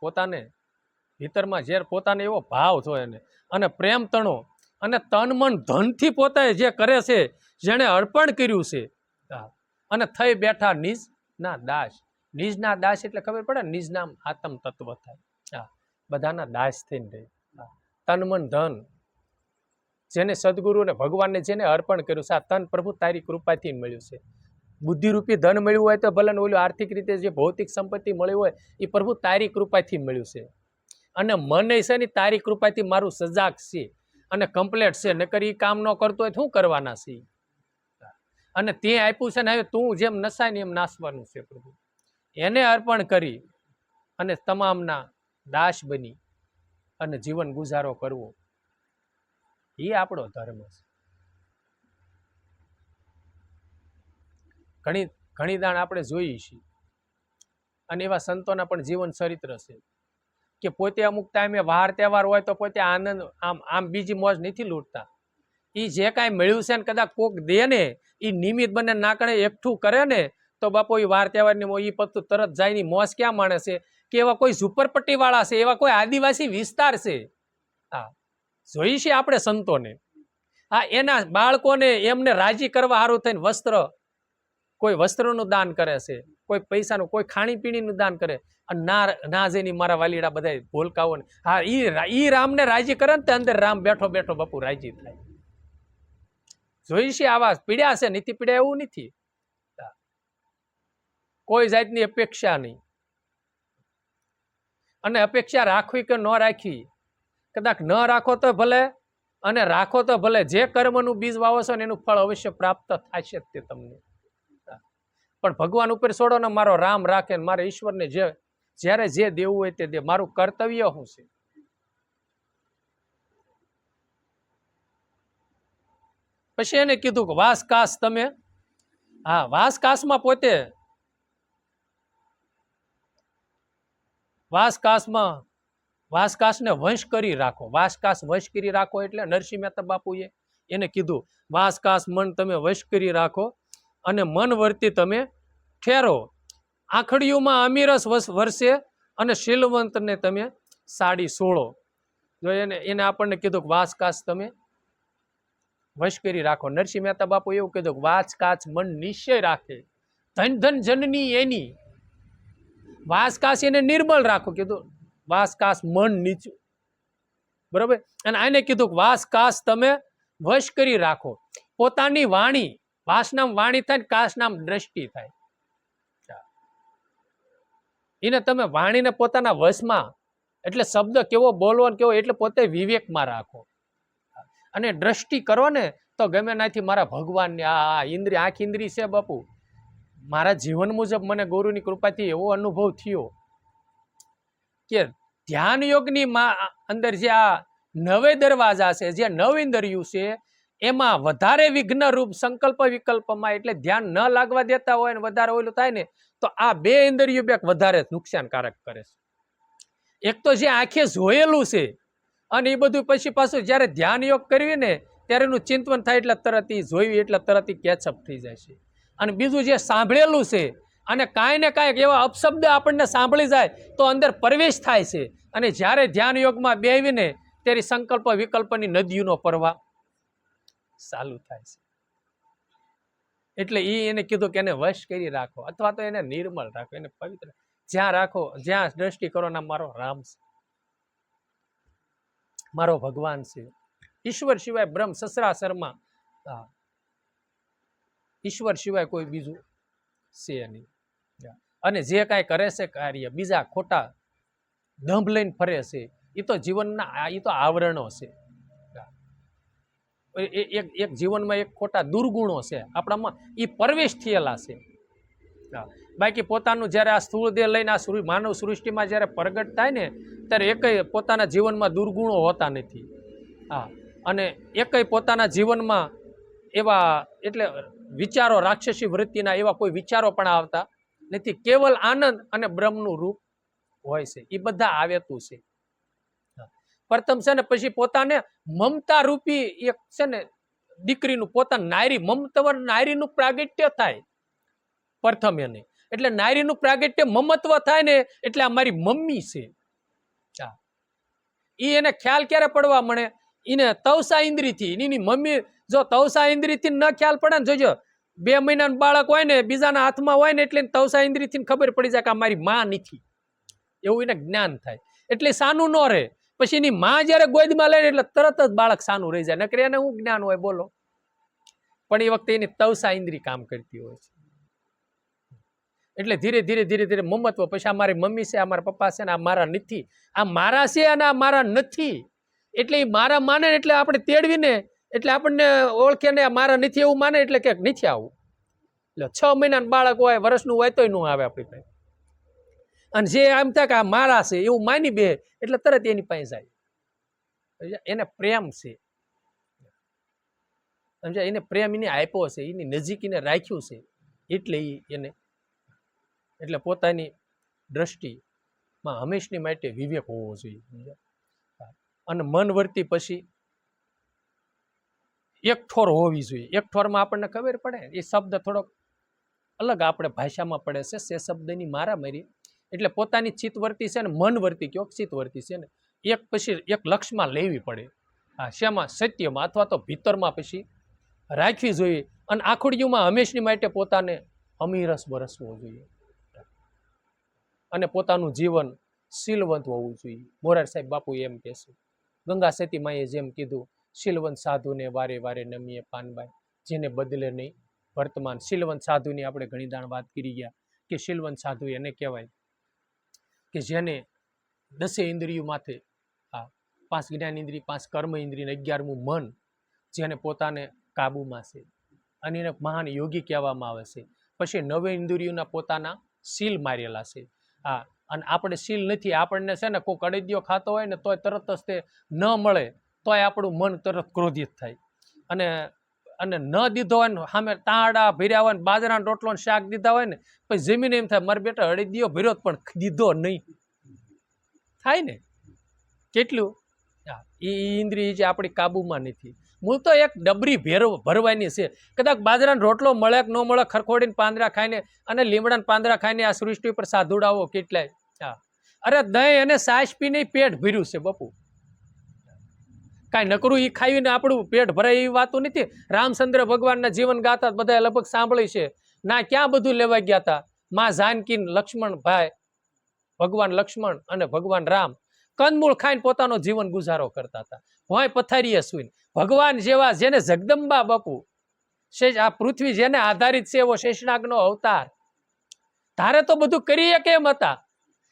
Speaker 1: પોતાને ભીતરમાં ઝેર પોતાને એવો ભાવ થયો એને, અને પ્રેમ તણો અને તન મન ધનથી પોતે જે કરે છે, જેને અર્પણ કર્યું છે, અને થઈ બેઠા નિજ ના દાસ. નિજના દાસ એટલે ખબર પડે, નિજ નામ આત્મ તત્વ થાય. બધાના દાસ થઈને રહે. તન મન ધન જેને સદગુરુને ભગવાનને જેને અર્પણ કર્યું છે, આ તન પ્રભુ તારી કૃપાથી મળ્યું છે. બુદ્ધિરૂપી ધન મળ્યું હોય તો ભલે, ઓલું આર્થિક રીતે જે ભૌતિક સંપત્તિ મળી હોય એ પ્રભુ તારી કૃપાથી મળ્યું છે. અને મને છે ને તારી કૃપાથી મારું સજાગ છે અને કમ્પ્લેટ છે, નકર એ કામ ન કરતો હોય શું કરવાના છે. અને તે આપ્યું છે ને, હવે તું જેમ નસાય ને એમ નાસવાનું છે પ્રભુ. એને અર્પણ કરી અને તમામના દાસ બની અને જીવન ગુજારો કરવો, એ આપણો ધર્મ છે. ઘણી દાણ આપણે જોઈએ છીએ, અને એવા સંતોના પણ જીવન ચરિત્ર છે કે પોતે અમુક ટાઈમે વાર તહેવાર હોય તો પોતે આનંદ આમ બીજી મોજ નથી લૂંટતા. એ જે કાંઈ મળ્યું છે ને કદાચ કોક દે ને, એ નિમિત્ત બને નાકડે એકઠું કરે ને તો બાપુ એ વાર તહેવારની એ પત્તું તરત જાય ની મોજ ક્યાં માણે છે, કે એવા કોઈ ઝુંપડપટ્ટી વાળા છે, એવા કોઈ આદિવાસી વિસ્તાર છે. જોઈ છે આપણે સંતોને, એના બાળકોને એમને રાજી કરવા સારું થઈને વસ્ત્ર, કોઈ વસ્ત્રનું દાન કરે છે, કોઈ પૈસાનું, કોઈ ખાણીપીણીનું દાન કરે, અને ના જઈને મારા વાલીડા બધા ભોલકાઓ ને, ઈ રામને રાજી કરે ને, અંદર રામ બેઠો બેઠો બાપુ રાજી થાય. જોઈ છે આવા પીડ્યા છે, નથી પીડ્યા એવું નથી. કોઈ જાતની અપેક્ષા નહીં, અને અપેક્ષા રાખવી કે ન રાખવી, કદાચ ન રાખો તો ભલે અને રાખો તો ભલે, જે કર્મનું બીજ વાવો છો ને એનું ફળ અવશ્ય પ્રાપ્ત થશે તે તમને. પણ ભગવાન ઉપર છોડો ને, મારો રામ રાખે, મારે ઈશ્વરને જ્યારે જે દેવું હોય તે દે, મારું કર્તવ્ય શું છે. પછી એને કીધું કે વાસકાસ તમે, વાસકાસમાં પોતે વાસકાસને વંશ કરી રાખો. વાસકાસ વંશ કરી રાખો એટલે નરસિંહ મહેતા બાપુએ એને કીધું, વાસકાસ મન તમે વશ કરી રાખો અને મન વર્તી તમે ઠેરો. આંખડીઓમાં અમીરસ વર્ષે અને શીલવંતને તમે સાડી સોળો. જો એને આપણને કીધું કે વાસકાસ તમે વશ કરી રાખો. નરસિંહ મહેતા બાપુ એવું કીધું કે વાસકાચ મન નિશ્ચય રાખે, ધન ધન જનની એની. વાસકાસ એને નિર્મળ રાખો, કીધું વાસકાસ મન નીચું, બરોબર. અને આને કીધું કે વાસકાસ તમે વશ કરી રાખો. પોતાની વાણી, વાસ નામ વાણી થાય ને કાશ નામ દ્રષ્ટિ થાય. એને તમે વાણીને પોતાના વશમાં, એટલે શબ્દ કેવો બોલવો કેવો, એટલે પોતે વિવેકમાં રાખો. અને દ્રષ્ટિ કરો ને તો ગમે નાથી મારા ભગવાનની આ ઇન્દ્રિય, આંખ ઇન્દ્રિય છે બાપુ. મારા જીવન મુજબ મને ગુરુની કૃપાથી એવો અનુભવ થયો કે ધ્યાન યોગની અંદર જે આ 9 દરવાજા છે, જે 9 ઇન્દ્રિયો છે, એમાં વધારે વિઘ્ન રૂપ સંકલ્પ વિકલ્પમાં, એટલે ધ્યાન ન લાગવા દેતા હોય ને વધારે ઓલું થાય ને, તો આ 2 ઇન્દ્રિયો બે વધારે નુકસાનકારક કરે છે. એક તો જે આંખે જોયેલું છે, અને એ બધું પછી પાછું જયારે ધ્યાન યોગ કરવી ને ત્યારે એનું ચિંતન થાય એટલે તરત એ જોયું એટલે તરત કેચઅપ થઈ જાય છે. અને બીજું જે સાંભળેલું છે, અને કાંઈ ને કાંઈક એવા અપશબ્દ આપણને સાંભળી જાય તો અંદર પ્રવેશ થાય છે, અને જ્યારે ધ્યાન યોગમાં બેસીને ત્યારે સંકલ્પ વિકલ્પની નદીઓનો પ્રવાહ ચાલુ થાય છે. એટલે એને કીધું કે એને વશ કરી રાખો, અથવા તો એને નિર્મળ રાખો, એને પવિત્ર. જ્યાં રાખો, જ્યાં દ્રષ્ટિ કરો ના મારો રામ છે, મારો ભગવાન છે. ઈશ્વર સિવાય બ્રહ્મ સસરાસરમાં, ઈશ્વર સિવાય કોઈ બીજું છે નહીં. અને જે કાંઈ કરે છે કાર્ય બીજા ખોટા દંભ લઈને ફરે છે, એ તો જીવનના એ તો આવરણો છે. એક જીવનમાં એક ખોટા દુર્ગુણો છે આપણામાં, એ પ્રવેશ થયેલા છે. બાકી પોતાનું જ્યારે આ સ્થૂળ દેહ લઈને આ માનવ સૃષ્ટિમાં જ્યારે પ્રગટ થાય ને ત્યારે એકય પોતાના જીવનમાં દુર્ગુણો હોતા નથી. અને એકય પોતાના જીવનમાં એવા એટલે વિચારો રાક્ષસી વૃત્તિના એવા કોઈ વિચારો પણ આવતા નથી. કેવલ આનંદ અને બ્રહ્મનું રૂપ હોય છે, એ બધા આવેતું છે. પ્રથમ છે ને પછી પોતાને મમતા રૂપી એક છે ને દીકરીનું પોતાનું નારી મમતવર નારીનું પ્રાગટ્ય થાય પ્રથમ એને, એટલે નારીનું પ્રાગટ્ય મમત્વ થાય ને એટલે આ મારી મમ્મી છે. એને ખ્યાલ ક્યારે પડવા મળે? એને તવસા ઇન્દ્રિયથી. એની મમ્મી જો તવસા ઇન્દ્રિયથી ન ખ્યાલ પડે ને, જોજો 2 મહિનાનું બાળક હોય ને બીજાના હાથમાં હોય ને એટલે તવસા ઇન્દ્રિયથી ખબર પડી જાય કે આ મારી માં નથી, એવું એને જ્ઞાન થાય. એટલે સાનું ન રહે. પછી એની માં જયારે ગોદમાં લે એટલે તરત જ બાળક સાનું રહી જાય, નકર એને શું જ્ઞાન હોય બોલો? પણ એ વખતે એની તવસા ઇન્દ્રિય કામ કરતી હોય છે. એટલે ધીરે ધીરે ધીરે ધીરે મમત્વ, પછી આ મારી મમ્મી છે, આ મારા પપ્પા છે ને આ મારા નથી, આ મારા છે અને આ મારા નથી. એટલે એ મારા માને એટલે આપણે તેડવીને એટલે આપણને ઓળખે ને મારા નથી એવું માને એટલે કે નથી આવું. એટલે 6 મહિનાનું બાળક હોય, વર્ષનું હોય તોય ન આવે આપણી પાસે. અને જે એમ થાય કે આ મારા છે એવું માની બે એટલે તરત એની પાસે જાય. એને પ્રેમ છે, સમજ્યા? એને પ્રેમ એને આપ્યો છે, એની નજીક એને રાખ્યું છે. એટલે એને એટલે પોતાની દ્રષ્ટિમાં હંમેશની માટે વિવેક હોવો જોઈએ. અને મન વર્તી પછી એક ઠોર હોવી જોઈએ. એક ઠોરમાં આપણને ખબર પડે, એ શબ્દ થોડોક અલગ આપણે ભાષામાં પડે છે, સે શબ્દની મારામારી. એટલે પોતાની ચિત્તવર્તી છે ને મન વર્તી કયો ચિત્તવર્તી છે ને એક પછી એક લક્ષમાં લેવી પડે. શેમાં? સત્યમાં અથવા તો ભીતરમાં પછી રાખવી જોઈએ. અને આખુડિયુંમાં હંમેશની માટે પોતાને અમીરસ બરસવો જોઈએ. અને પોતાનું જીવન શીલવંત હોવું જોઈએ. મોરાર સાહેબ બાપુ એમ કહે છે, ગંગા સતી માએ જેમ કીધું, શીલવંત સાધુને વારે વારે નમીએ પાનબાઈ, જેને બદલે નહીં વર્તમાન. શીલવંત સાધુની આપણે ઘણી દાણ વાત કરી ગયા કે શીલવંત સાધુ એને કહેવાય કે જેને 10 ઇન્દ્રિયો માથે 5 જ્ઞાન ઇન્દ્રિય, 5 કર્મ ઇન્દ્રિય, 11મું મન જેને પોતાને કાબુમાં છે, અને એને મહાન યોગી કહેવામાં આવે છે. પછી 9 ઇન્દ્રિયોના પોતાના શીલ મારેલા છે. અને આપણે શીલ નથી. આપણને છે ને કોઈ કડદિયો ખાતો હોય ને તોય તરત જ તે ન મળે તોય આપણું મન તરત ક્રોધિત થાય. અને ન દીધો હોય ને સામે તાંડા ભર્યા હોય ને બાજરાનો રોટલો ને શાક દીધા હોય ને પછી જમીને એમ થાય મારા બેટા હળદિયો ભર્યો પણ દીધો નહીં થાય ને કેટલું. એ ઇન્દ્રિય જે આપણી કાબુમાં નથી. મૂળ તો એક ડબરી ભરવાની છે. કદાચ બાજરાનો રોટલો મળે કે ન મળે, ખરખોડીને પાંદડા ખાઈને અને લીમડાના પાંદડા ખાઈને આ સૃષ્ટિ પર સાધુડાવો કેટલાય. અરે દહીં અને સાસ પીને પેટ ભર્યું છે બાપુ. કાંઈ નકરું એ ખાઈને આપણું પેટ ભરાય એવી વાતો નથી. રામચંદ્ર ભગવાનના જીવન ગાથા બધા લગભગ સાંભળી છે ના. ક્યાં બધું લેવા ગયા હતા? માં જાનકી, લક્ષ્મણ ભાઈ, ભગવાન લક્ષ્મણ અને ભગવાન રામ કંદમૂળ ખાઈને પોતાનો જીવન ગુજારો કરતા હતા. ભોંય પથારીએ સુઈને ભગવાન જેવા જેને જગદંબા બાપુ આ પૃથ્વી જેને આધારિત છે એવો શેષનાગનો અવતાર તારે તો બધું કરીએ કેમ હતા?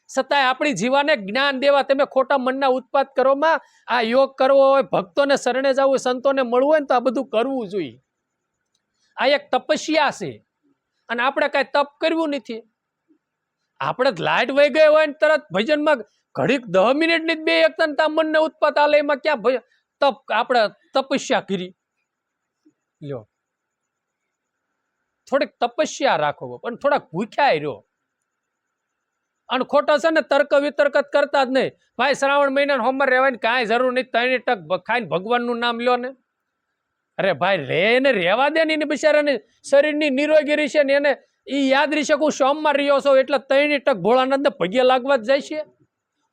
Speaker 1: છતાંય આપણી જીવાને જ્ઞાન દેવા તમે ખોટા મનના ઉત્પાદ કરોમાં આ યોગ કરવો હોય, ભક્તોને શરણે જવું હોય, સંતોને મળવું હોય ને તો આ બધું કરવું જોઈએ. આ એક તપસ્યા છે અને આપણે કાંઈ તપ કરવું નથી. આપણે લાઈટ વહી ગઈ હોય ને તરત ભજનમાં ઘડીક 10 મિનિટની 2 એકતા મનને ઉત્પાદ આલે એમાં ક્યાં તપ આપણે તપસ્યા કરી લ્યો. થોડીક તપસ્યા રાખો પણ થોડાક ભૂખ્યા રહ્યો. અને ખોટો છે ને તર્ક વિતર્ક કરતા જ નહીં. ભાઈ શ્રાવણ મહિના હોમર રહેવાની કાંઈ જરૂર નહીં. 3 ટક ખાઈને ભગવાનનું નામ લ્યો ને. અરે ભાઈ રે એને રહેવા દે ને, એને બિચારાને શરીરની નિરોગી રહેશે ને એને એ યાદ રહેશે કે હું સોમવાર રહ્યો છો એટલે 3 ટક ભોળાનાથને પગે લાગવા જ જાય છે.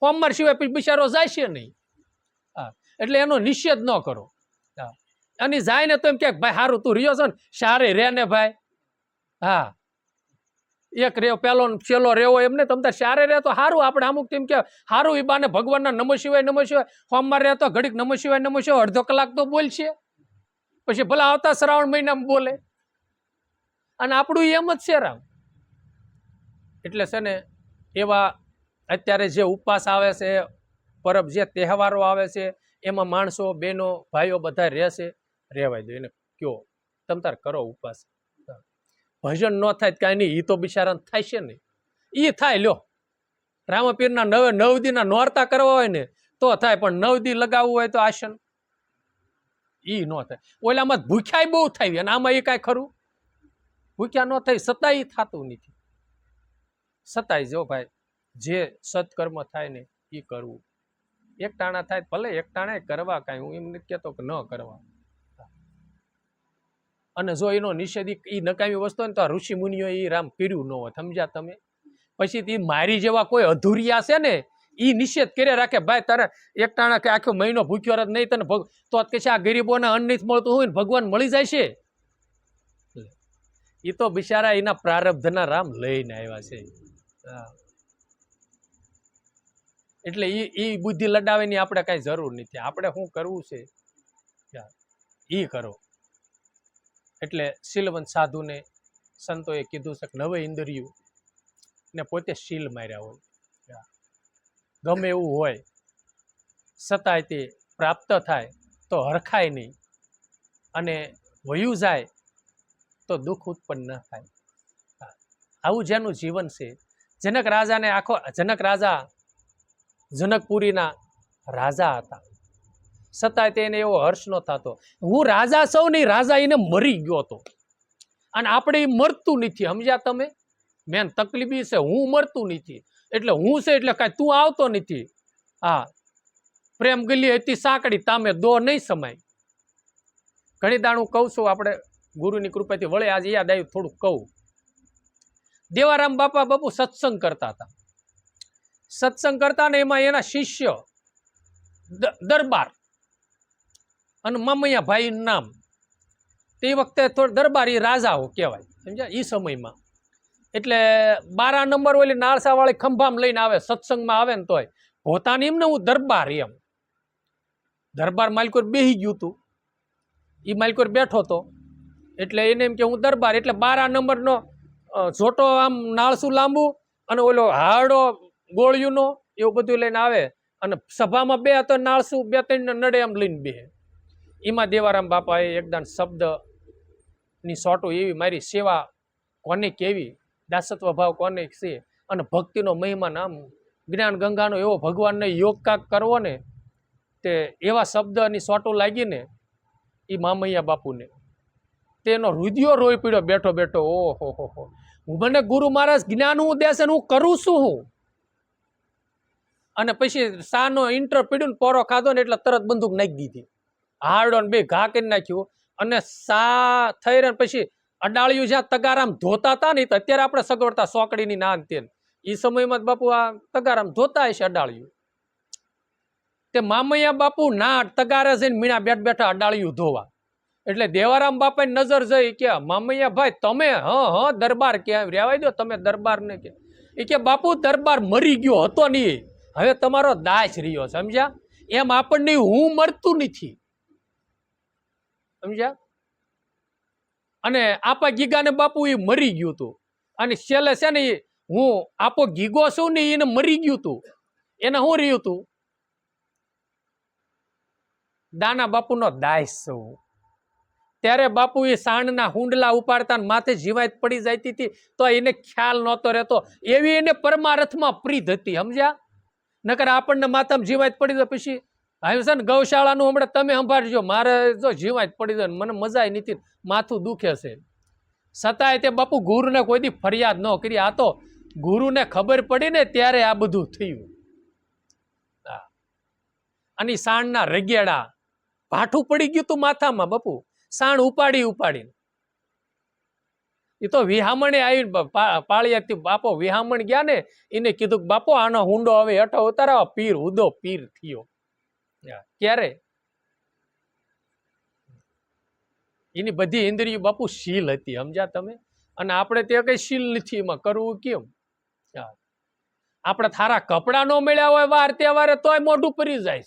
Speaker 1: સોમવાર સિવાય પછી બિચારો જાય છે નહીં. એટલે એનો નિષેધ ન કરો. અને જાય ને તો એમ કે ભાઈ સારું તું રહ્યો છો ને સારે રે ને ભાઈ. એક રેવ પેલો છેલ્લો રેવો એમને તમ તાર ચારે રહે તો સારું. આપણે અમુક તેમ કે સારું એ બાને ભગવાનના નમ શિવાય સોમવાર રહે તો ઘડીક નમ શિવાય અડધો કલાક તો બોલશે, પછી ભલા આવતા શ્રાવણ મહિનામાં બોલે. અને આપણું એમ જ છે રામ. એટલે છે ને એવા અત્યારે જે ઉપવાસ આવે છે, પરબ જે તહેવારો આવે છે, એમાં માણસો બહેનો ભાઈઓ બધા રહેશે, રહેવાય દો એને કયો તમ તાર કરો ઉપવાસ. ભજન ન થાય કાંઈ નહીં, એ તો બિચારા થાય છે ને, એ થાય લ્યો. રામપીરના 9 દીના નોરતા કરવા હોય ને તો થાય, પણ 9 દી લગાવવું હોય તો આસન એ ન થાય. ઓલામાં ભૂખ્યાય બહુ થાય અને આમાં એ કાંઈ ખરું ભૂખ્યા ન થાય, સતાય એ થતું નથી. સતાય જો ભાઈ જે સત્કર્મ થાય ને એ કરવું. એક ટાણા થાય ભલે એક ટાણા કરવા, કાંઈ હું એમ નથી કહેતો કે ન કરવા. અને જો એનો નિષેધ એ નકામી વસ્તુ હોય ને તો આ ઋષિ મુનિઓ એ રામ કર્યું ન હોય, સમજ્યા તમે. પછી મારી જેવા કોઈ અધૂરિયા છે ને એ નિષેધ કર્યા રાખે, ભાઈ તારે એક ટાણા કે આખો મહિનો ભૂખ્યો રહ નહીં તને તો કે છે આ ગરીબોને અન્ન નથી મળતું હોય ને ભગવાન મળી જાય છે. એ તો બિચારા એના પ્રારબ્ધના રામ લઈને આવ્યા છે. એટલે એ બુદ્ધિ લડાવવાની આપણે કાંઈ જરૂર નથી. આપણે શું કરવું છે એ કરો. એટલે શીલવંત સાધુને સંતોએ કીધું છે કે 9 ઇન્દ્રિયો ને પોતે શીલ માર્યા હોય, ગમે એવું હોય છતાંય તે પ્રાપ્ત થાય તો હરખાય નહીં, અને વયું જાય તો દુઃખ ઉત્પન્ન ન થાય. આવું જેનું જીવન છે. જનક રાજાને આખો જનક રાજા જનકપુરીના રાજા હતા, છતાંય તેને એવો હર્ષ ન થતો. હું રાજા સૌ નહીં, રાજા એને મરી ગયો હતો. અને આપણે એ મરતું નથી, સમજ્યા તમે. મેન તકલીફ છે હું મરતું નથી, એટલે હું છે એટલે કાંઈ તું આવતો નથી. હા, પ્રેમ ગલી હતી સાંકડી તામે દો નહીં સમાય. ઘણી દાણ હું કહું છું, આપણે ગુરુની કૃપાથી વળે આજે યાદ આવ્યું થોડુંક કહું. દેવારામ બાપુ સત્સંગ કરતા હતા. સત્સંગ કરતા ને એમાં એના શિષ્ય દરબાર અને મામૈયા ભાઈ નામ, તે વખતે થોડા દરબારી રાજાઓ કહેવાય, સમજ્યા એ સમયમાં. એટલે 12 નંબર ઓલી નાળસા વાળી ખંભામ લઈને આવે, સત્સંગમાં આવે ને તોય પોતાની એમને હું દરબાર એમ. દરબાર માલિકોર બેહી ગયું હતું, એ માલિકોર બેઠો હતો, એટલે એને એમ કે હું દરબાર. એટલે 12 નંબરનો જોટો આમ નાળસું લાંબુ અને ઓલો હારડો ગોળિયુંનો એવું બધું લઈને આવે, અને સભામાં બે તો નાળસું 2-3 નડે એમ લઈને બે. એમાં દેવારામ બાપાએ એકદમ શબ્દની સોટો એવી મારી, સેવા કોને કેવી, દાસત્વ ભાવ કોને છે, અને ભક્તિનો મહિમા નામ જ્ઞાન ગંગાનો એવો ભગવાનને યોગ કાક કરવો ને, તે એવા શબ્દની સોટો લાગીને એ મામૈયા બાપુને તેનો હૃદયો રોઈ પીડ્યો બેઠો બેઠો. ઓહો હો, હું મને ગુરુ મહારાજ જ્ઞાન હું દેશે, હું કરું શું હું. અને પછી સાનો ઇન્ટર પીડ્યું ને પોરો ખાધો ને એટલે તરત બંદૂક નાખી દીધી, હારડો ને 2 ઘા કરી નાખ્યું. અને સા થઈ રહ્યા પછી અડાળિયું જ્યાં તગારામ ધોતા હતા ને, અત્યારે આપણે સગવડતા સોકડીની નાન તેલ, એ સમયમાં બાપુ આ તગારામ ધોતા હશે અડાળિયું. તે મામૈયા બાપુ ના તગારે જઈને મીણા બેઠા અડાળિયું ધોવા. એટલે દેવારામ બાપાની નજર જઈ કે મામૈયા ભાઈ તમે દરબાર ક્યાં રહેવાય દો, તમે દરબાર ને કે. એ કે બાપુ દરબાર મરી ગયો હતો નહીં, હવે તમારો દાસ રહ્યો, સમજ્યા. એમ આપણને હું મરતું નથી, સમજ્યા. અને આપા ગીગાને બાપુ એ મરી ગયું હતું, અને છેલ્લે છે ને હું આપો ગીગો છું ને એને મરી ગયું હતું, એને શું રહ્યું હતું, દાના બાપુનો દાસ છું. ત્યારે બાપુ એ સાણના હુંડલા ઉપાડતા માથે જીવાત પડી જતી હતી તો એને ખ્યાલ નહોતો રહેતો, એવી એને પરમારથમાં પ્રીત હતી, સમજ્યા. નકર આપણને માથામાં જીવાત પડી જાય પછી હવે છે ને ગૌશાળાનું હમણાં તમે સંભાળજો, મારે જો જીવાત પડી જાય મને મજા નથી, માથું દુખે છે. છતાંય તે બાપુ ગુરુને કોઈ દી ફરિયાદ ન કરી. આ તો ગુરુને ખબર પડી ને ત્યારે આ બધું થયું. અને સાણના રગેડા ભાઠું પડી ગયું તું માથામાં બાપુ, સાણ ઉપાડીને. એ તો વિહામણે આવી પાળિયાથી બાપો વિહામણ ગયા ને, એને કીધું કે બાપો આનો હુંડો હવે હેઠો ઉતારવા, પીર ઉદો પીર થયો. ક્યારે એની બધી ઇન્દ્રિયો બાપુ શીલ હતી, સમજ્યા તમે. અને આપણે તે કઈ શીલ નથી એમાં કરવું કેમ? આપણે થારા કપડા ન મળ્યા હોય વાર તહેવારે તોય મોઢું પરી જાય.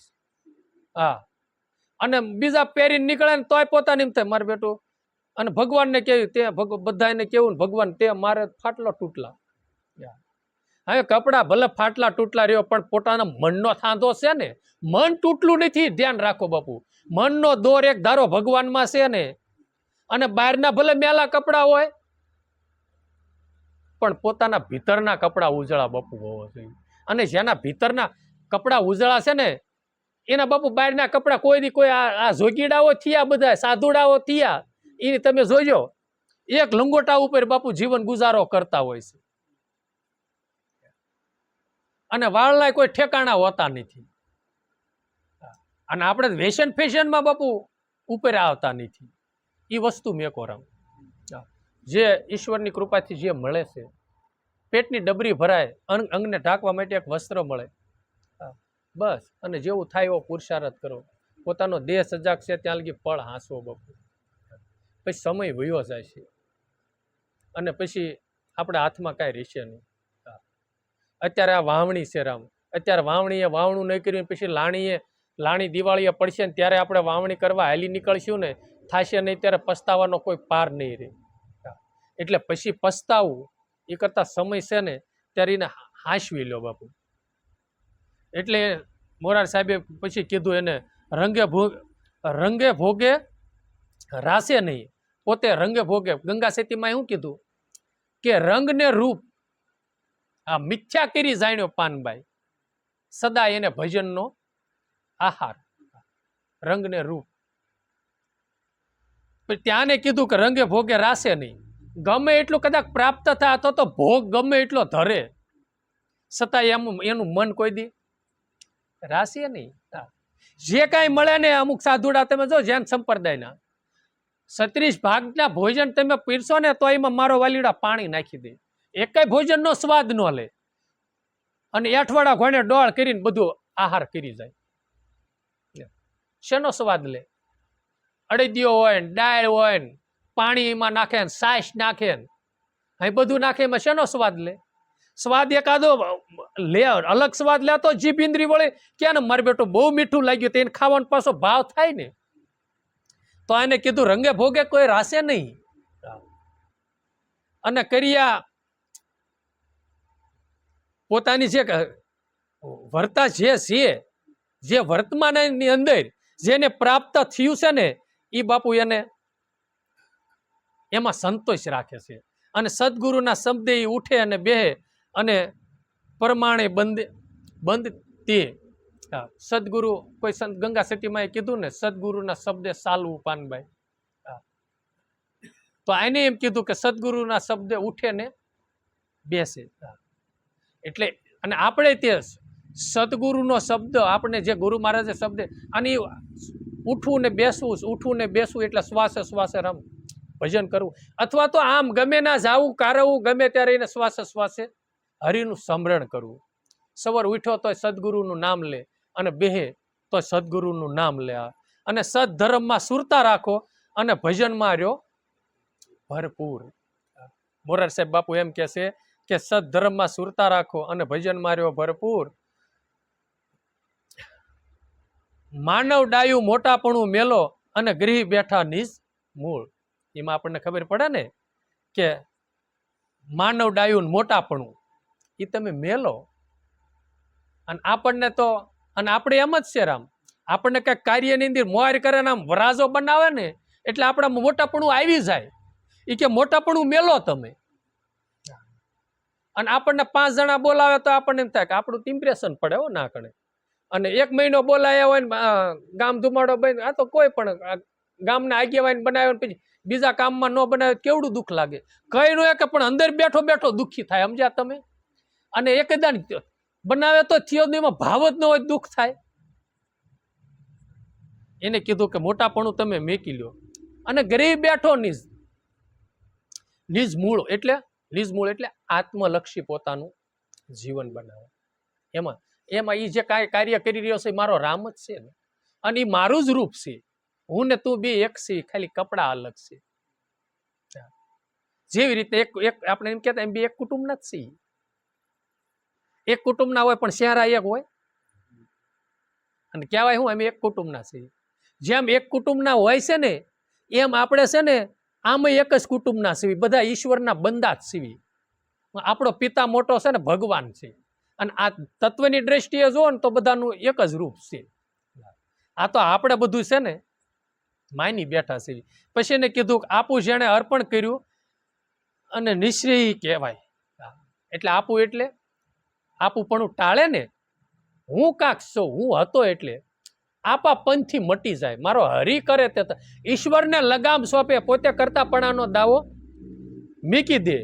Speaker 1: હા, અને બીજા પહેરીને નીકળે ને તોય પોતાની એમ થાય મારે બેટું, અને ભગવાનને કેવું તે બધાને કેવું ને ભગવાન તે મારે ફાટલો તૂટલા. હવે કપડા ભલે ફાટલા તૂટલા રહ્યો પણ પોતાના મનનો થાંધો છે ને, મન તૂટલું નથી. ધ્યાન રાખો બાપુ, મનનો દોર એક ધારો ભગવાનમાં છે ને. અને બહારના ભલે મેલા કપડા હોય પણ પોતાના ભીતરના કપડા ઉજળા બાપુ હોવા જોઈએ. અને જેના ભીતરના કપડા ઉજળા છે ને એના બાપુ બહારના કપડા કોઈ દી કોઈ આ જોગીડાઓ થયા, બધા સાધુડાઓ થયા, એની તમે જોજો એક લંગોટા ઉપર બાપુ જીવન ગુજારો કરતા હોય છે. અને વાળના કોઈ ઠેકાણા હોતા નથી. અને આપણે વેશન ફેશનમાં બાપુ ઉપર આવતા નથી. એ વસ્તુ મેકોરામ જે ઈશ્વરની કૃપાથી જે મળે છે, પેટની ડબરી ભરાય, અંગને ઢાંકવા માટે એક વસ્ત્ર મળે, બસ. અને જેવું થાય એવો પુરુષાર્થ કરો. પોતાનો દેહ સજાગ છે ત્યાં લગી પળ હાંસવો બાપુ. પછી સમય વયો જાય છે અને પછી આપણા હાથમાં કાંઈ રહેશે નહીં. અત્યારે આ વાવણી છે રામ, અત્યારે વાવણીએ વાવણું નહીં કર્યું પછી લાણી દિવાળીએ પડશે ને ત્યારે આપણે વાવણી કરવા હાલી નીકળશું ને, થાશે નહીં ત્યારે પસ્તાવાનો કોઈ પાર નહીં રહે. એટલે પછી પસ્તાવું એ કરતા સમય છે ને ત્યારે એને હાંસવી લો બાપુ. એટલે મોરાર સાહેબે પછી કીધું એને રંગે ભોગે રાસે નહીં, પોતે રંગે ભોગે. ગંગા સેતીમાં શું કીધું કે રંગ ને રૂપ આ મિથ્યા કરી જાણ્યો પાનબાઈ, સદા એને ભજનનો આહાર. રંગ ને રૂપ. ત્યાંને કીધું કે રંગે ભોગે રાસે નહીં. ગમે એટલું કદાચ પ્રાપ્ત થાય તો ભોગ ગમે એટલો ધરે છતાં એનું મન કોઈ દી રાશે નહીં. જે કાંઈ મળે ને, અમુક સાધુડા તમે જો જૈન સંપ્રદાયના 36 ભાગના ભોજન તમે પીરસો ને તો એમાં મારો વાલીડા પાણી નાખી દે, એકેય ભોજનનો સ્વાદ ન લે, અને અઠવાડા ઘોડે ડોળ કરીને બધું આહાર કરી જાય. શેનો સ્વાદ લે? અડદિયો હોય ને, દાળ હોય ને, પાણીમાં નાખે ને, છાશ નાખે ને, અહીં બધું નાખે, એમાં શેનો સ્વાદ લે? સ્વાદ એકાદો લે, અલગ સ્વાદ લેતો જીભ ઇન્દ્રી વળે ક્યાં ને મારે બેટો બહુ મીઠું લાગ્યું તો એને ખાવાનો પાછો ભાવ થાય ને. તો એને કીધું રંગે ભોગે કોઈ રાસે નહીં. અને કર્યા પોતાની જે વર્તા જે વર્તમાનની અંદર જેને પ્રાપ્ત થયું છે ને એ બાપુ એને એમાં સંતોષ રાખે છે. અને સદગુરુના શબ્દે એ ઉઠે અને બેહે અને પ્રમાણે બંધ તે સદગુરુ કોઈ સંત ગંગા સતીમાં એ કીધું ને સદગુરુના શબ્દે સાલવું પાનબાઈ. તો આને એમ કીધું કે સદગુરુના શબ્દે ઉઠે ને બેસે. એટલે અને આપણે તે સદગુરુનો શબ્દ આપણે જે ગુરુ મહારાજે શબ્દ અને ઉઠવું ને બેસવું એટલે શ્વાસે શ્વાસે રમ ભજન કરવું, અથવા તો આમ ગમે ના જાવું કારવું ગમે ત્યારે એને શ્વાસે શ્વાસે હરિનું સ્મરણ કરવું. સવાર ઉઠ્યો તો સદગુરુનું નામ લે અને બેહે તો સદગુરુનું નામ લે. અને સદધર્મમાં સુરતા રાખો અને ભજનમાં રહ્યો ભરપૂર. મોરાર સાહેબ બાપુ એમ કે છે કે સદધર્મમાં સુરતા રાખો અને ભજનમાં રહ્યો ભરપૂર. માનવ ડાયું મોટાપણું મેલો અને ગૃહી બેઠા નિજ મૂળ. એમાં આપણને ખબર પડે ને કે માનવ ડાયું મોટાપણું એ તમે મેલો. અને આપણને તો અને આપણે એમ જ છે રામ, આપણને કઈ કાર્યની અંદર મોર કરે ને આમ વરાજો બનાવે ને એટલે આપણા મોટાપણું આવી જાય. એ કે મોટાપણું મેલો તમે. અને આપણને 5 જણા બોલાવે તો આપણને એમ થાય કે આપણું ઇમ્પ્રેશન પડે હો ના કણે. અને 1 મહિનો બોલાયા હોય ને ગામ ધુમાડો બની, આ તો કોઈ પણ ગામના આગેવાન બનાવ્યો પછી બીજા કામમાં ન બનાવે કેવડું દુઃખ લાગે. કઈ ન કે પણ અંદર બેઠો બેઠો દુઃખી થાય, સમજ્યા તમે? અને એકદમ બનાવે તો થયો એમાં ભાવ જ ન હોય, દુઃખ થાય. એને કીધું કે મોટાપણું તમે મેકી લ્યો અને ગરીબ બેઠો નિજ મૂળ એટલે આત્મલક્ષી પોતાનું જીવન બનાવે. એમાં એ જે કાંઈ કાર્ય કરી રહ્યો છે એ મારો રામ જ છે ને, અને એ મારું જ રૂપ છે. હું ને તું બે એક છે, ખાલી કપડા અલગ છે. જેવી રીતે એક એક આપણે એમ કહેતા એમ બી એક કુટુંબના જ છીએ. એક કુટુંબના હોય પણ શહેરા એક હોય અને કહેવાય હું અમે એક કુટુંબના છીએ. જેમ એક કુટુંબના હોય છે ને એમ આપણે છે ને આમ એક જ કુટુંબના છીએ, બધા ઈશ્વરના બંદા જ છીએ. આપણો પિતા મોટો છે ને ભગવાન છે, અને આ તત્વની દ્રષ્ટિએ જુઓ ને તો બધાનું એક જ રૂપ છે. આ તો આપણે બધું છે ને માની બેઠા છે. પછી એને કીધું કે આપું જેને અર્પણ કર્યું અને નિશ્રેય કહેવાય. એટલે આપું એટલે આપું પણ ટાળે ને, હું કાક છું, હું હતો એટલે આપા પંથી મટી જાય. મારો હરી કરે તે ઈશ્વરને લગામ સોંપે, પોતે કરતાપણાનો દાવો મીકી દે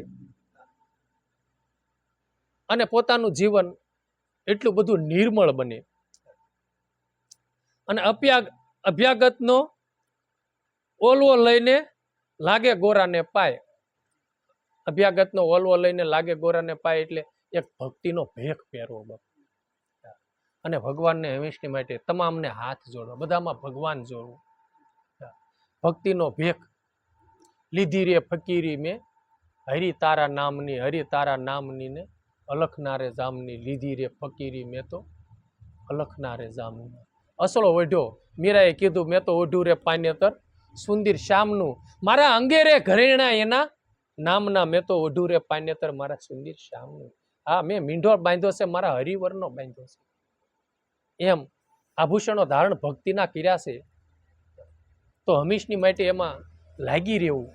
Speaker 1: અને પોતાનું જીવન એટલું બધું નિર્મળ બને. અને અભ્યાગતનો ઓલવો લઈને લાગે ગોરાને પાય. અભ્યાગતનો ઓલવો લઈને લાગે ગોરાને પાય એટલે એક ભક્તિનો ભેખ પહેરવો અને ભગવાનને હંમેશની માટે તમામને હાથ જોડવા, બધામાં ભગવાન જોડવું. ભક્તિનો ભેખ લીધી રે ફકીરી મેં હરિ તારા નામની ને અલખનારે જામની. લીધી રે ફકીરી મેં તો અલખનારે જામની. અસળો ઓઢ્યો, મીરાએ કીધું મેં તો ઓઢ્યું રે પાનેતર સુંદર શ્યામનું. મારા અંગે રે ઘરેણા એના નામના, મેં તો ઓઢું રે પાનેતર મારા સુંદર શ્યામનું. હા, મેં મીંઢો બાંધ્યો છે, મારા હરિવરનો બાંધ્યો છે. એમ આભૂષણો ધારણ ભક્તિના કર્યા છે તો હંમેશની માટે એમાં લાગી રહેવું.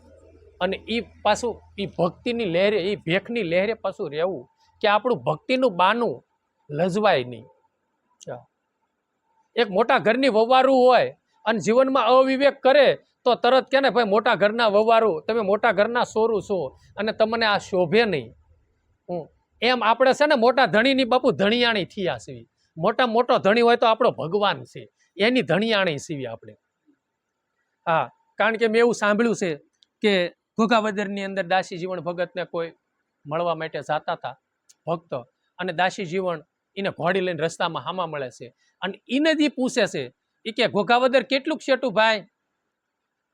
Speaker 1: અને એ પાછું એ ભક્તિની લહેરે, એ ભેખની લહેરે પાછું રહેવું કે આપણું ભક્તિનું બાનું લજવાય નહીં. એક મોટા ઘરની વવારું હોય અને જીવનમાં અવિવેક કરે તો તરત કે ને ભાઈ મોટા ઘરના વવારું, તમે મોટા ઘરના સોરું છો અને તમને આ શોભે નહીં. એમ આપણે છે ને મોટા ધણીની બાપુ ધણિયાણી થયા છીએ. મોટો ધણી હોય તો આપણો ભગવાન છે, એની ધણિયાણી છીએ આપણે. હા, કારણ કે મેં એવું સાંભળ્યું છે કે ઘોઘાવદરની અંદર દાસી જીવન ભગતને કોઈ મળવા માટે જતા હતા ભક્ત, અને દાસી જીવન એને ઘોડી લઈને રસ્તામાં હામા મળે છે અને એને જ પૂછે છે એ કે ઘોઘાવદર કેટલુંક છેટું ભાઈ?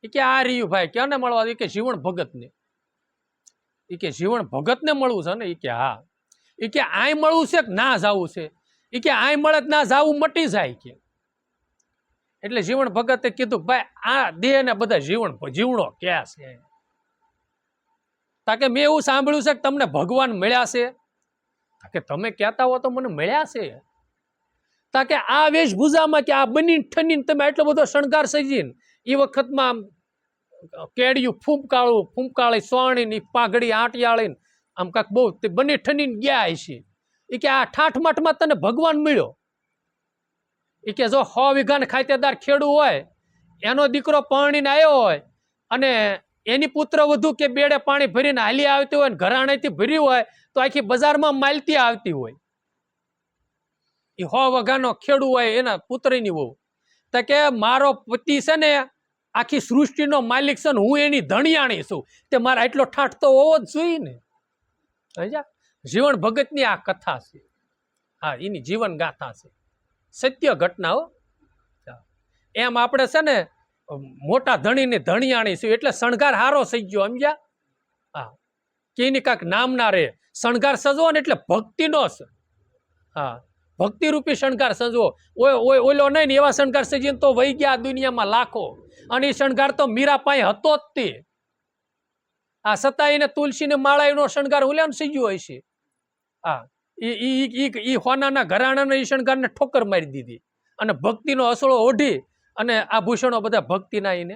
Speaker 1: એ કે આ રહ્યું ભાઈ, ક્યાંને મળવા? એ કે જીવન ભગતને. એ કે જીવન ભગતને મળવું છે ને? એ કે હા. એ કે આય મળવું છે કે ના જવું છે? એ કે આય મળે ના જાવું મટી જાય કે. એટલે જીવન ભગતે કીધું ભાઈ આ દેહ ને બધા જીવણો ક્યાં છે? તાકે મેં એવું સાંભળ્યું છે કે તમને ભગવાન મળ્યા છે. કે તમે કહેતા હો તો મને મળ્યા છે. તાકે આ વેશભૂષામાં કે આ બની ઠની તમે એટલો બધો શણગાર સજીને એ વખતમાં કેડિયું ફૂંકાળી સોણી પાઘડી આંટિયાળી આમ કાંક બહુ બની ઠની ગયા છે. એ કે આ ઠાઠમાઠમાં તને ભગવાન મળ્યો. એ કે જો 100 વીઘાને ખાતેદાર ખેડૂ હોય, એનો દીકરો પરણીને આવ્યો હોય અને એની પુત્ર વધુ કે બેડે પાણી ભરીને હાલી આવતી હોય ને ઘરાણેથી ભર્યું હોય તો આખી બજારમાં માલતી આવતી હોય. એ 100 વીઘાનો ખેડૂ હોય એના પુત્રની વહુ તો કે મારો પતિ છે ને આખી સૃષ્ટિનો માલિક છે ને હું એની ધણિયાણી છું, તે મારા એટલો ઠાઠ તો હોવો જ જોઈએ ને. જીવન ભગતની આ કથા છે. હા, એની જીવન ગાથા છે, સત્ય ઘટનાઓ. એમ આપણે છે ને મોટા ધણીની ધણિયાણી છે એટલે શણગાર હારો થઈ ગયો, સમજ્યા? હા, કે એની કાંક નામ ના રે. શણગાર સજવો ને એટલે ભક્તિનો છે. હા, ભક્તિરૂપી શણગાર સજવો. ઓલો નહીં ને એવા શણગાર સજીને તો વહી ગયા દુનિયામાં લાખો. અને એ શણગાર તો મીરા પાસે હતો જ તે. આ સતાઈને તુલસીને માળાનો શણગાર ઓલ્યાને સજ્યો હોય છે. હા, ઈ હોનાના ઘરાણાના ઈ શણગારને ઠોકર મારી દીધી અને ભક્તિનો અસળો ઓઢી અને આભૂષણો બધા ભક્તિના એને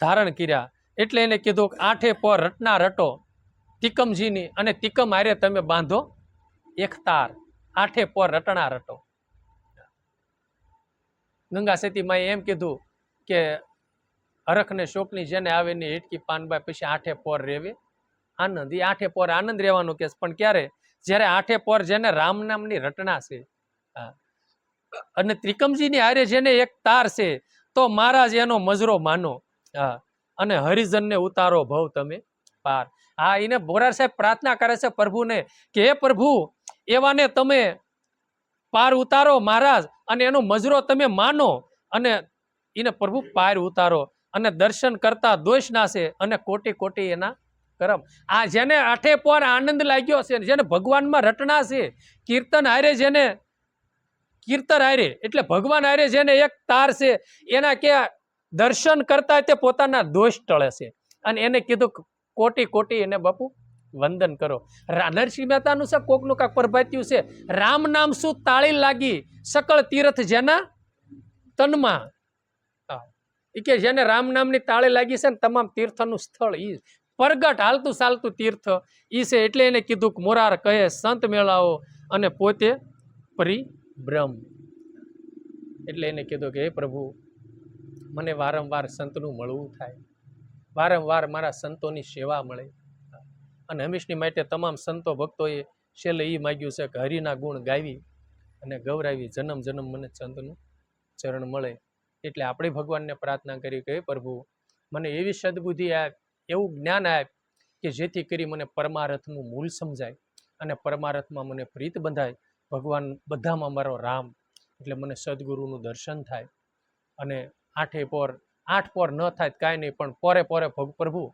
Speaker 1: ધારણ કર્યા. એટલે એને કીધું કે 8 પર રટના રટો તિકમજીની, અને તિકમ હારે તમે બાંધો એક તાર. 8 પર રટણા રટો. ગંગા સતી માએ એમ કીધું કે હરખને શોકની જેને આવે ને હેટકી પાનબાઈ પછી 8 પર રેવે આનંદ. એ 8 પર આનંદ રહેવાનું કે પણ ક્યારે? જ્યારે 8 પર જેને રામ નામની રટના છે અને ત્રિકમજીની હારે જેને એક તાર છે તો મહારાજ એનો મજરો માનો. હા, અને હરિજનને ઉતારો ભવ તમે પાર. હા, એને બોરાર સાહેબ પ્રાર્થના કરે છે પ્રભુને કે હે પ્રભુ એવાને તમે પાર ઉતારો મહારાજ, અને એનો મજરો તમે માનો અને એને પ્રભુ પાર ઉતારો. અને દર્શન કરતા દોષ નાશે અને કોટી કોટી એના કરમ. આ જેને આઠે પોર આનંદ લાગ્યો છે, જેને ભગવાનમાં રટના છે, કીર્તન હારે જેને કીર્તન હારે એટલે ભગવાન હારે જેને એક તાર છે, એના કે દર્શન કરતા તે પોતાના દોષ ટળે છે. અને એને કીધું કોટી કોટી એને બાપુ વંદન કરો. નરસિંહ મહેતાનું છે કોકનું કાંક પ્રભાત્યું છે, રામ નામ શું તાળી લાગી સકળ તીર્થ જેના તનમાં. એ કે જેને રામ નામની તાળી લાગી છે ને તમામ તીર્થનું સ્થળ ઈ પરગટ હાલતું ચાલતું તીર્થ ઈ છે. એટલે એને કીધું કે મોરાર કહે સંત મેળાઓ અને પોતે પરિબ્રહ્મ. એટલે એને કીધું કે હે પ્રભુ, મને વારંવાર સંતનું મળવું થાય, વારંવાર મારા સંતોની સેવા મળે. અને હંમેશની માટે તમામ સંતો ભક્તોએ છેલ્લે એ માગ્યું છે કે હરિના ગુણ ગાવી અને ગૌરાવી જન્મ જન્મ મને સંતનું ચરણ મળે. એટલે આપણે ભગવાનને પ્રાર્થના કરી કે પ્રભુ, મને એવી સદબુદ્ધિ આપ, એવું જ્ઞાન આપ કે જેથી કરી મને પરમાર્થનું મૂળ સમજાય અને પરમાર્થમાં મને પ્રીત બંધાય. ભગવાન બધામાં મારો રામ, એટલે મને સદગુરુનું દર્શન થાય. અને આઠ પોર ન થાય કાંઈ નહીં, પણ પોરે પોરે પ્રભુ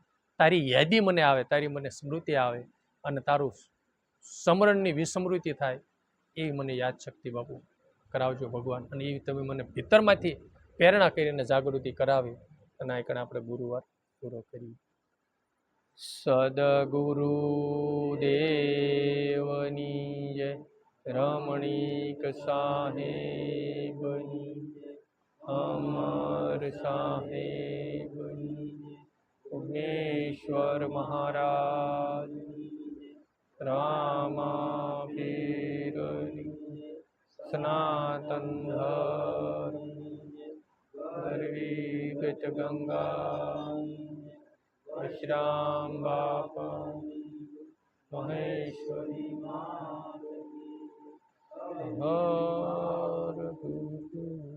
Speaker 1: તારી યાદી મને આવે, તારી મને સ્મૃતિ આવે અને તારું સ્મરણની વિસ્મૃતિ થાય, એ મને યાદ શક્તિ બાપુ કરાવજો ભગવાન. અને એ તમે મને ભીતરમાંથી પ્રેરણા કરીને જાગૃતિ કરાવી. અને આ કણે આપણે ગુરુવાર પૂરો કરીએ. સદગુરુ દેવની જય, રમણીક સાહેબની, અમર સાહેબની, ઉગ્નેશ્વર મહારાજ, રામા પીરની, સનાતન ધર્મ ગત ગંગા, વિશ્રામ બાપા, મહેશ્વરી હર ગુરુ